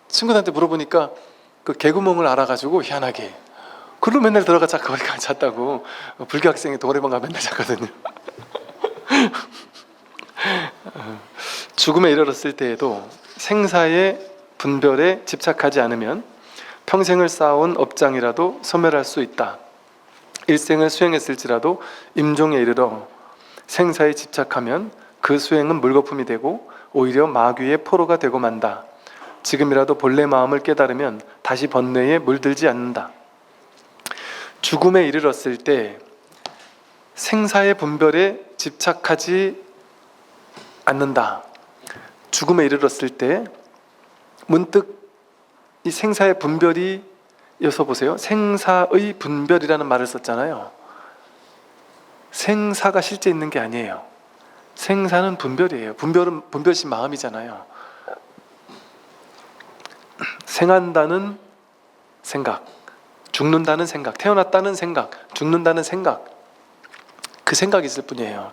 친구들한테 물어보니까 그 개구멍을 알아가지고 희한하게 그걸로 맨날 들어가 거기가 잤다고. 불교 학생이 동아리방 가 맨날 잤거든요. 죽음에 이르렀을 때에도 생사의 분별에 집착하지 않으면 평생을 쌓아온 업장이라도 소멸할 수 있다. 일생을 수행했을지라도 임종에 이르러 생사에 집착하면 그 수행은 물거품이 되고 오히려 마귀의 포로가 되고 만다. 지금이라도 본래 마음을 깨달으면 다시 번뇌에 물들지 않는다. 죽음에 이르렀을 때 생사의 분별에 집착하지 않는다. 죽음에 이르렀을 때 문득 이 생사의 분별이, 여기서 보세요. 생사의 분별이라는 말을 썼잖아요. 생사가 실제 있는 게 아니에요. 생사는 분별이에요. 분별은 분별심 마음이잖아요. 생한다는 생각, 죽는다는 생각, 태어났다는 생각, 죽는다는 생각, 그 생각이 있을 뿐이에요.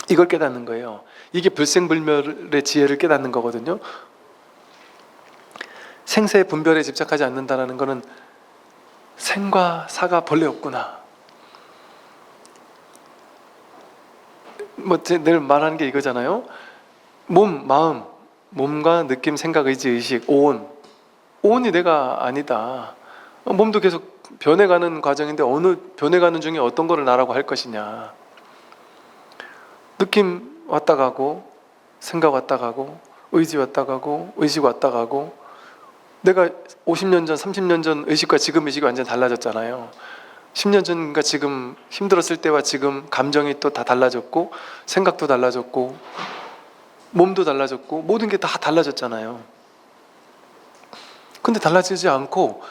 이걸 깨닫는 거예요. 이게 불생불멸의 지혜를 깨닫는 거거든요. 생사의 분별에 집착하지 않는다는 것은 생과 사가 본래 없구나. 늘 말하는 게 이거잖아요. 몸, 마음, 몸과 느낌, 생각, 의지, 의식, 오온이 내가 아니다. 몸도 계속 변해가는 과정인데 어느 변해가는 중에 어떤 거를 나라고 할 것이냐. 느낌 왔다 가고, 생각 왔다 가고, 의지 왔다 가고, 의식 왔다 가고. 내가 50년 전, 30년 전 의식과 지금 의식이 완전 달라졌잖아요. 10년 전과 지금 힘들었을 때와 지금 감정이 또 다 달라졌고, 생각도 달라졌고, 몸도 달라졌고, 모든 게 다 달라졌잖아요. 근데 달라지지 않고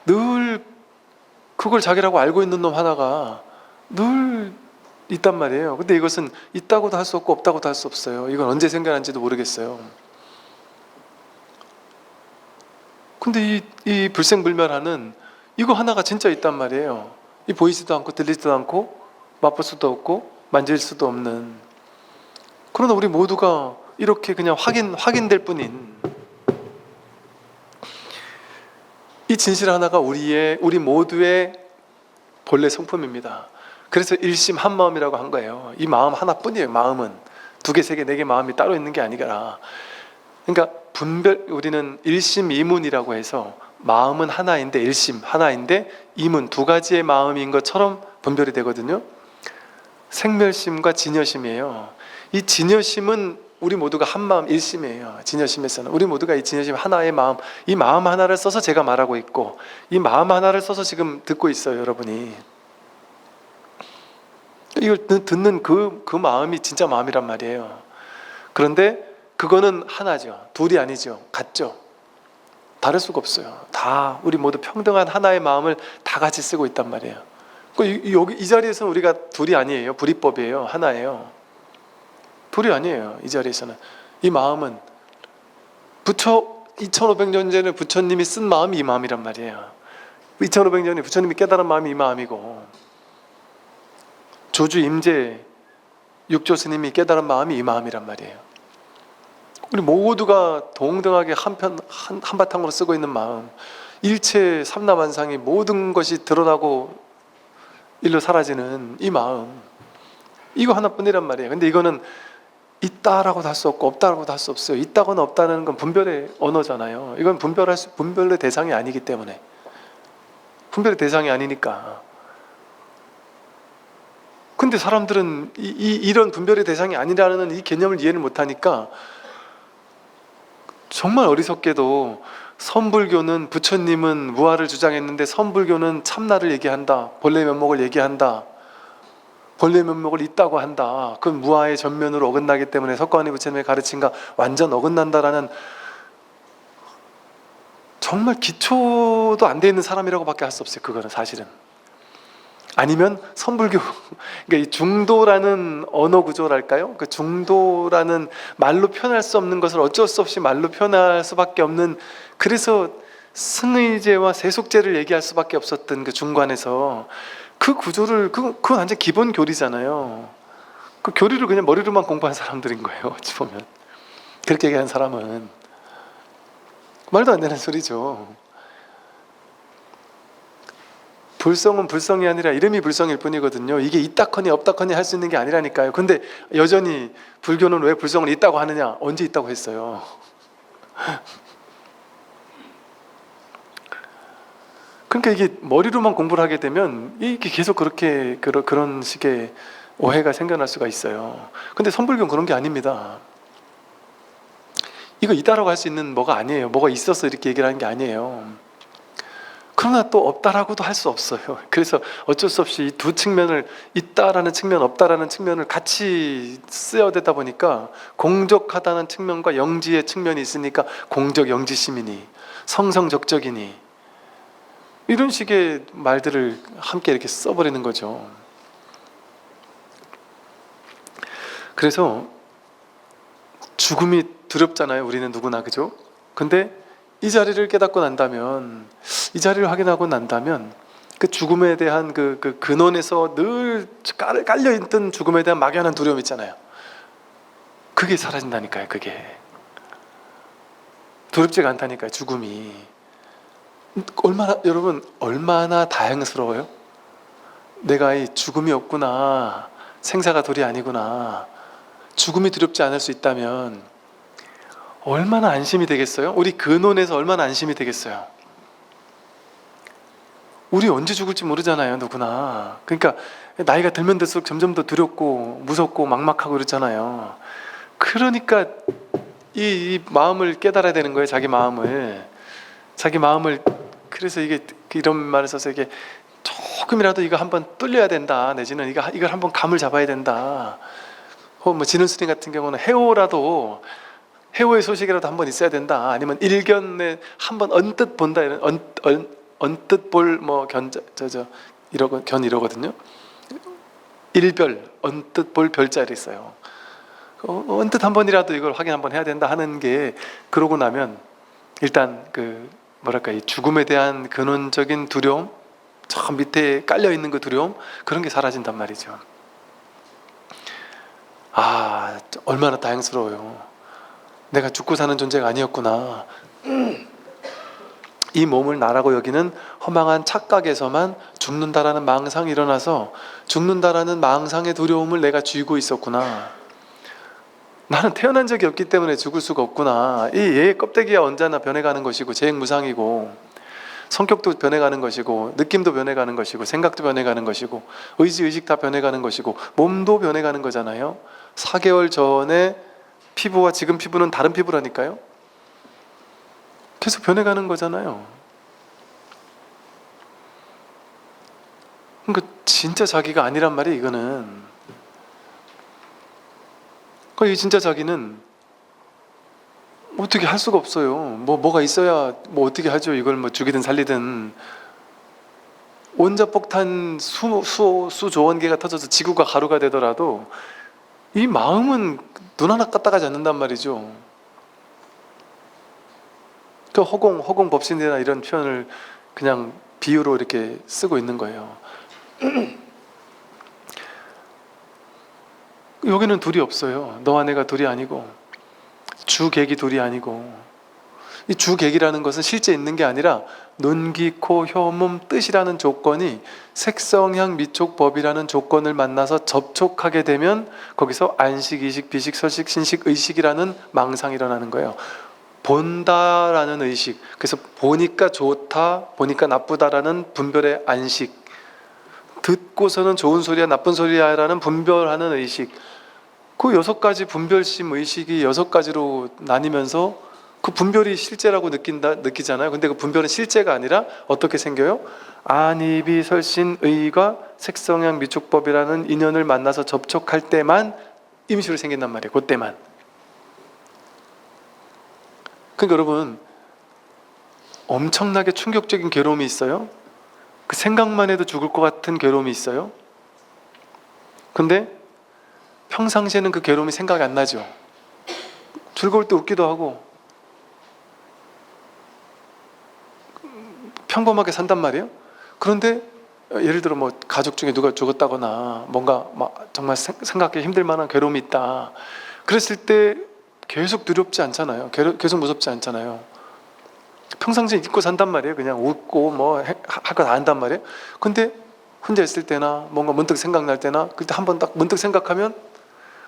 늘 그걸 자기라고 알고 있는 놈 하나가 늘 있단 말이에요. 근데 이것은 있다고도 할 수 없고 없다고도 할 수 없어요. 이건 언제 생겨난지도 모르겠어요. 근데 이 불생불멸하는 이거 하나가 진짜 있단 말이에요. 이 보이지도 않고 들리지도 않고 맛볼 수도 없고 만질 수도 없는. 그러나 우리 모두가 이렇게 그냥 확인될 뿐인 이 진실 하나가 우리 모두의 본래 성품입니다. 그래서 일심 한 마음이라고 한 거예요. 이 마음 하나뿐이에요. 마음은 두 개, 세 개, 네 개 마음이 따로 있는 게 아니라. 그러니까 우리는 일심이문이라고 해서 마음은 하나인데, 일심 하나인데 이문 두 가지의 마음인 것처럼 분별이 되거든요. 생멸심과 진여심이에요. 이 진여심은 우리 모두가 한 마음 일심이에요. 진여심에서는 우리 모두가 이 진여심 하나의 마음, 이 마음 하나를 써서 제가 말하고 있고, 이 마음 하나를 써서 지금 듣고 있어요. 여러분이 이걸 듣는 그 마음이 진짜 마음이란 말이에요. 그런데 그거는 하나죠. 둘이 아니죠. 같죠. 다를 수가 없어요. 다 우리 모두 평등한 하나의 마음을 다 같이 쓰고 있단 말이에요. 여기 이 자리에서는 우리가 둘이 아니에요. 불이법이에요. 하나예요. 둘이 아니에요. 이 자리에서는 이 마음은 2500년 전에 부처님이 쓴 마음이 이 마음이란 말이에요. 2500년 전에 부처님이 깨달은 마음이 이 마음이고, 조주 임재 육조 스님이 깨달은 마음이 이 마음이란 말이에요. 우리 모두가 동등하게 한바탕으로 쓰고 있는 마음, 일체 삼라만상이 모든 것이 드러나고 일로 사라지는 이 마음, 이거 하나뿐이란 말이에요. 근데 이거는 있다라고도 할 수 없고 없다라고도 할 수 없어요. 있다거나 없다는 건 분별의 언어잖아요. 이건 분별의 대상이 아니기 때문에, 분별의 대상이 아니니까. 근데 사람들은 이런 분별의 대상이 아니라는 이 개념을 이해를 못하니까 정말 어리석게도 선불교는 부처님은 무아를 주장했는데 선불교는 참나를 얘기한다, 본래 면목을 얘기한다, 본래 면목을 있다고 한다, 그건 무아의 전면으로 어긋나기 때문에 석가모니 부처님의 가르침과 완전 어긋난다라는, 정말 기초도 안 돼 있는 사람이라고 밖에 할 수 없어요. 그거는 사실은. 아니면 선불교, 그러니까 이 중도라는 언어 구조랄까요? 그 중도라는 말로 표현할 수 없는 것을 어쩔 수 없이 말로 표현할 수밖에 없는, 그래서 승의제와 세속제를 얘기할 수밖에 없었던 그 중관에서 그 구조를, 그건 완전 기본 교리잖아요. 그 교리를 그냥 머리로만 공부한 사람들인 거예요. 어찌 보면 그렇게 얘기한 사람은 말도 안 되는 소리죠. 불성은 불성이 아니라 이름이 불성일 뿐이거든요. 이게 있다커니 없다커니 할 수 있는 게 아니라니까요. 근데 여전히 불교는 왜 불성을 있다고 하느냐? 언제 있다고 했어요? 그러니까 이게 머리로만 공부를 하게 되면 이게 계속 그런 식의 오해가 생겨날 수가 있어요. 근데 선불교는 그런 게 아닙니다. 이거 있다라고 할 수 있는 뭐가 아니에요. 뭐가 있어서 이렇게 얘기를 하는 게 아니에요. 그러나 또 없다라고도 할 수 없어요. 그래서 어쩔 수 없이 이 두 측면을, 있다라는 측면, 없다라는 측면을 같이 쓰여야 되다 보니까 공적하다는 측면과 영지의 측면이 있으니까 공적 영지 시민이, 성성적적이니, 이런 식의 말들을 함께 이렇게 써버리는 거죠. 그래서 죽음이 두렵잖아요, 우리는 누구나. 그죠? 근데 이 자리를 깨닫고 난다면, 이 자리를 확인하고 난다면 그 죽음에 대한 그 근원에서 늘 깔려있던 죽음에 대한 막연한 두려움 있잖아요. 그게 사라진다니까요. 그게 두렵지가 않다니까요. 죽음이 얼마나, 여러분, 얼마나 다행스러워요. 내가 이 죽음이 없구나, 생사가 둘이 아니구나, 죽음이 두렵지 않을 수 있다면 얼마나 안심이 되겠어요? 우리 근원에서 얼마나 안심이 되겠어요? 우리 언제 죽을지 모르잖아요, 누구나. 그러니까 나이가 들면 들수록 점점 더 두렵고 무섭고 막막하고 그렇잖아요. 그러니까 이 마음을 깨달아야 되는 거예요. 자기 마음을. 그래서 이게 이런 말을 써서, 이게 조금이라도 이거 한번 뚫려야 된다, 내지는 이걸 한번 감을 잡아야 된다. 뭐 진원 스님 같은 경우는 해오의 소식이라도 한번 있어야 된다. 아니면 일견에 한번 언뜻 본다, 이런 언뜻 볼 뭐 이러거든요. 일별, 언뜻 볼 별자리 있어요. 언뜻 한 번이라도 이걸 확인 한번 해야 된다 하는 게, 그러고 나면 일단 이 죽음에 대한 근원적인 두려움, 저 밑에 깔려 있는 그 두려움, 그런 게 사라진단 말이죠. 아, 얼마나 다행스러워요. 내가 죽고 사는 존재가 아니었구나. 이 몸을 나라고 여기는 허망한 착각에서만 죽는다라는 망상이 일어나서 죽는다라는 망상의 두려움을 내가 쥐고 있었구나. 나는 태어난 적이 없기 때문에 죽을 수가 없구나. 이 얘의 껍데기야 언제나 변해가는 것이고, 재행무상이고, 성격도 변해가는 것이고, 느낌도 변해가는 것이고, 생각도 변해가는 것이고, 의식 다 변해가는 것이고, 몸도 변해가는 거잖아요. 4개월 전에 피부와 지금 피부는 다른 피부라니까요. 계속 변해가는 거잖아요. 그러니까 진짜 자기가 아니란 말이에요, 이거는. 그러니까 이 진짜 자기는 어떻게 할 수가 없어요. 뭐가 있어야 뭐 어떻게 하죠. 이걸 뭐 죽이든 살리든. 원자폭탄 수조원 개가 터져서 지구가 가루가 되더라도 이 마음은 눈 하나 까딱하지 않는단 말이죠. 그 허공 법신이나 이런 표현을 그냥 비유로 이렇게 쓰고 있는 거예요. 여기는 둘이 없어요. 너와 내가 둘이 아니고, 주객이 둘이 아니고, 이 주객이라는 것은 실제 있는 게 아니라 눈, 귀, 코, 혀, 몸, 뜻이라는 조건이 색성향, 미촉법이라는 조건을 만나서 접촉하게 되면 거기서 안식, 이식, 비식, 설식, 신식, 의식이라는 망상이 일어나는 거예요. 본다라는 의식, 그래서 보니까 좋다, 보니까 나쁘다라는 분별의 안식, 듣고서는 좋은 소리야 나쁜 소리야라는 분별하는 의식, 그 6가지 분별심 의식이 6가지로 나뉘면서 그 분별이 실제라고 느끼잖아요. 근데 그 분별은 실제가 아니라 어떻게 생겨요? 안이비 설신 의가 색성향 미촉법이라는 인연을 만나서 접촉할 때만 임시로 생긴단 말이에요. 그때만. 그러니까 여러분, 엄청나게 충격적인 괴로움이 있어요. 그 생각만 해도 죽을 것 같은 괴로움이 있어요. 근데 평상시에는 그 괴로움이 생각이 안 나죠. 즐거울 때 웃기도 하고 평범하게 산단 말이에요. 그런데 예를 들어 뭐 가족 중에 누가 죽었다거나 뭔가 정말 생각하기 힘들 만한 괴로움이 있다, 그랬을 때 계속 두렵지 않잖아요. 계속 무섭지 않잖아요. 평상시에 잊고 산단 말이에요. 그냥 웃고 뭐 할 거 다 한단 말이에요. 근데 혼자 있을 때나 뭔가 문득 생각날 때나 그때 한번 딱 문득 생각하면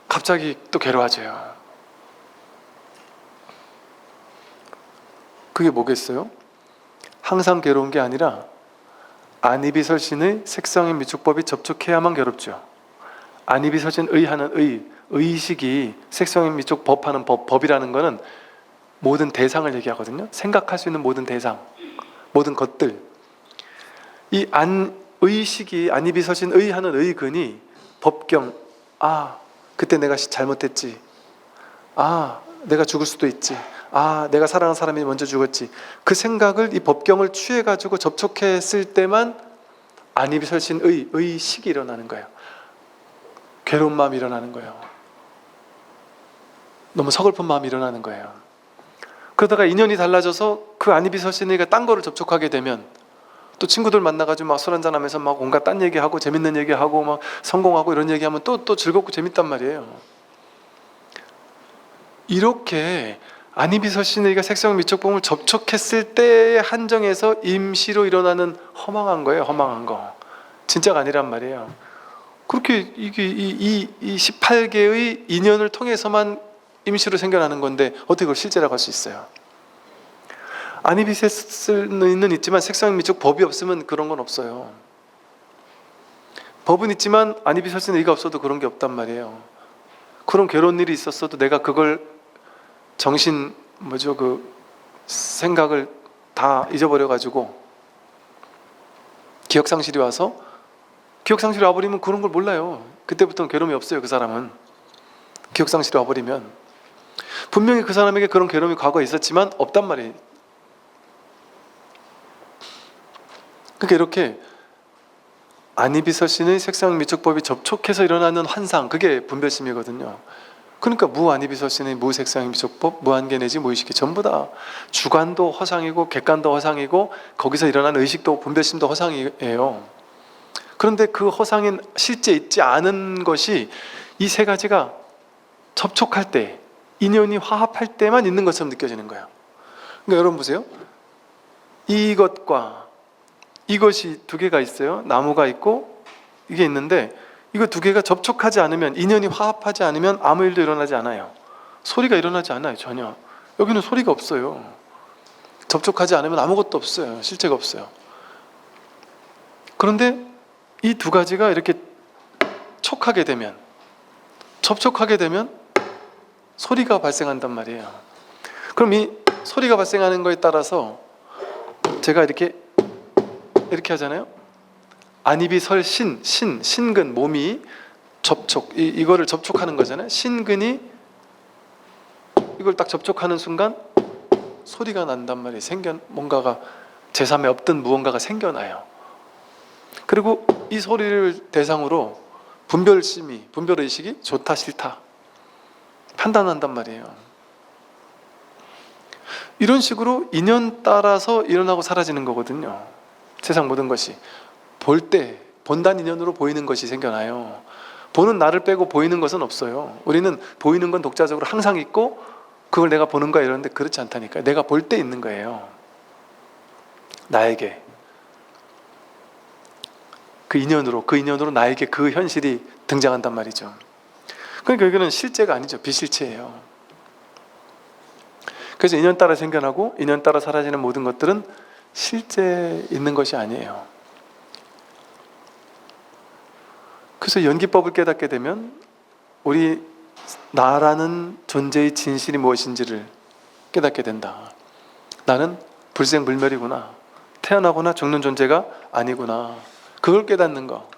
갑자기 또 괴로워져요. 그게 뭐겠어요? 항상 괴로운 게 아니라 안이비설신의 색성의 미축법이 접촉해야만 괴롭죠. 안이비설신의 하는 의식이 색성의 미축법하는 법이라는 거는 모든 대상을 얘기하거든요. 생각할 수 있는 모든 대상, 모든 것들, 이 의식이 안입이 서신 의하는 의근이 법경, 그때 내가 잘못했지, 내가 죽을 수도 있지, 내가 사랑하는 사람이 먼저 죽었지, 그 생각을 이 법경을 취해가지고 접촉했을 때만 안입이 설신 의식이 일어나는 거예요. 괴로운 마음이 일어나는 거예요. 너무 서글픈 마음이 일어나는 거예요. 그러다가 인연이 달라져서 그 안입이 설신 의가 딴 거를 접촉하게 되면 또 친구들 만나가지고 막 술 한잔하면서 막 온갖 딴 얘기하고 재밌는 얘기하고 막 성공하고 이런 얘기하면 또 즐겁고 재밌단 말이에요. 이렇게 안입이 설신 의가 색상 미촉법을 접촉했을 때의 한정에서 임시로 일어나는 허망한 거예요. 허망한 거. 진짜가 아니란 말이에요. 그렇게 이게 이 18개의 인연을 통해서만 임시로 생겨나는 건데 어떻게 그걸 실제라고 할 수 있어요? 안입이 설신 있지만 색상 미촉 법이 없으면 그런 건 없어요. 법은 있지만 안입이 설신 의가 없어도 그런 게 없단 말이에요. 그런 괴로운 일이 있었어도 내가 그걸 그 생각을 다 잊어버려가지고 기억상실이 와서 기억상실이 와버리면 그런 걸 몰라요. 그때부터는 괴로움이 없어요. 그 사람은 기억상실이 와버리면 분명히 그 사람에게 그런 괴로움이 과거에 있었지만 없단 말이에요. 그러니까 이렇게 안입이 설신의 색상 미촉법이 접촉해서 일어나는 환상, 그게 분별심이거든요. 그러니까 무안입이 설신의 무색상 미촉법, 무한계내지 무의식이 전부 다 주관도 허상이고 객관도 허상이고 거기서 일어나는 의식도 분별심도 허상이에요. 그런데 그 허상인 실제 있지 않은 것이 이 세 가지가 접촉할 때, 인연이 화합할 때만 있는 것처럼 느껴지는 거예요. 그러니까 여러분 보세요. 이것과 이것이 두 개가 있어요. 나무가 있고 이게 있는데 이거 두 개가 접촉하지 않으면, 인연이 화합하지 않으면 아무 일도 일어나지 않아요. 소리가 일어나지 않아요. 전혀. 여기는 소리가 없어요. 접촉하지 않으면 아무것도 없어요. 실체가 없어요. 그런데 이 두 가지가 이렇게 접촉하게 되면 소리가 발생한단 말이에요. 그럼 이 소리가 발생하는 거에 따라서 제가 이렇게 하잖아요. 안입이 설 신근, 몸이 이거를 접촉하는 거잖아요. 신근이 이걸 딱 접촉하는 순간 소리가 난단 말이에요. 뭔가가 제3의 없던 무언가가 생겨나요. 그리고 이 소리를 대상으로 분별의식이 좋다 싫다 판단한단 말이에요. 이런 식으로 인연 따라서 일어나고 사라지는 거거든요. 세상 모든 것이 본단 인연으로 보이는 것이 생겨나요. 보는 나를 빼고 보이는 것은 없어요. 우리는 보이는 건 독자적으로 항상 있고 그걸 내가 보는 거야 이러는데 그렇지 않다니까요. 내가 볼 때 있는 거예요. 나에게 그 인연으로 나에게 그 현실이 등장한단 말이죠. 그러니까 여기는 실제가 아니죠. 비실체예요. 그래서 인연 따라 생겨나고 인연 따라 사라지는 모든 것들은 실제 있는 것이 아니에요. 그래서 연기법을 깨닫게 되면 우리 나라는 존재의 진실이 무엇인지를 깨닫게 된다. 나는 불생불멸이구나. 태어나거나 죽는 존재가 아니구나. 그걸 깨닫는 거.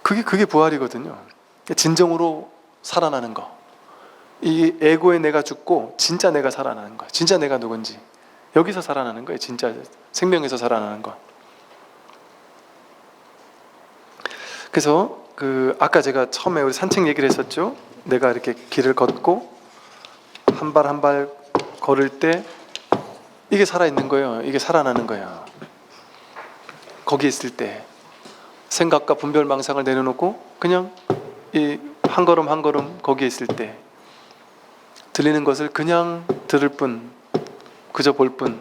그게 부활이거든요. 진정으로 살아나는 거. 이 에고의 내가 죽고 진짜 내가 살아나는 거야. 진짜 내가 누군지. 여기서 살아나는 거예요. 진짜 생명에서 살아나는 거. 그래서 아까 제가 처음에 우리 산책 얘기를 했었죠. 내가 이렇게 길을 걷고 한 발 한 발 걸을 때 이게 살아있는 거예요. 이게 살아나는 거예요. 거기 있을 때 생각과 분별망상을 내려놓고 그냥 이 한 걸음 한 걸음 거기에 있을 때 들리는 것을 그냥 들을 뿐, 그저 볼 뿐,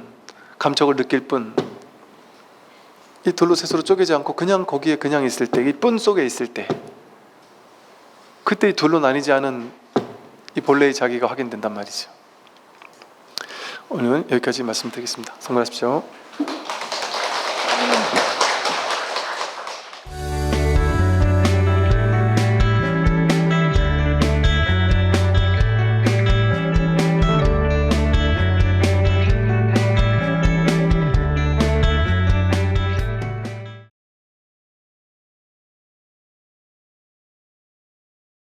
감촉을 느낄 뿐, 이 둘로 셋으로 쪼개지 않고 그냥 거기에 그냥 있을 때, 이 뿐 속에 있을 때, 그때 이 둘로 나뉘지 않은 이 본래의 자기가 확인된단 말이죠. 오늘은 여기까지 말씀드리겠습니다. 성공하십시오.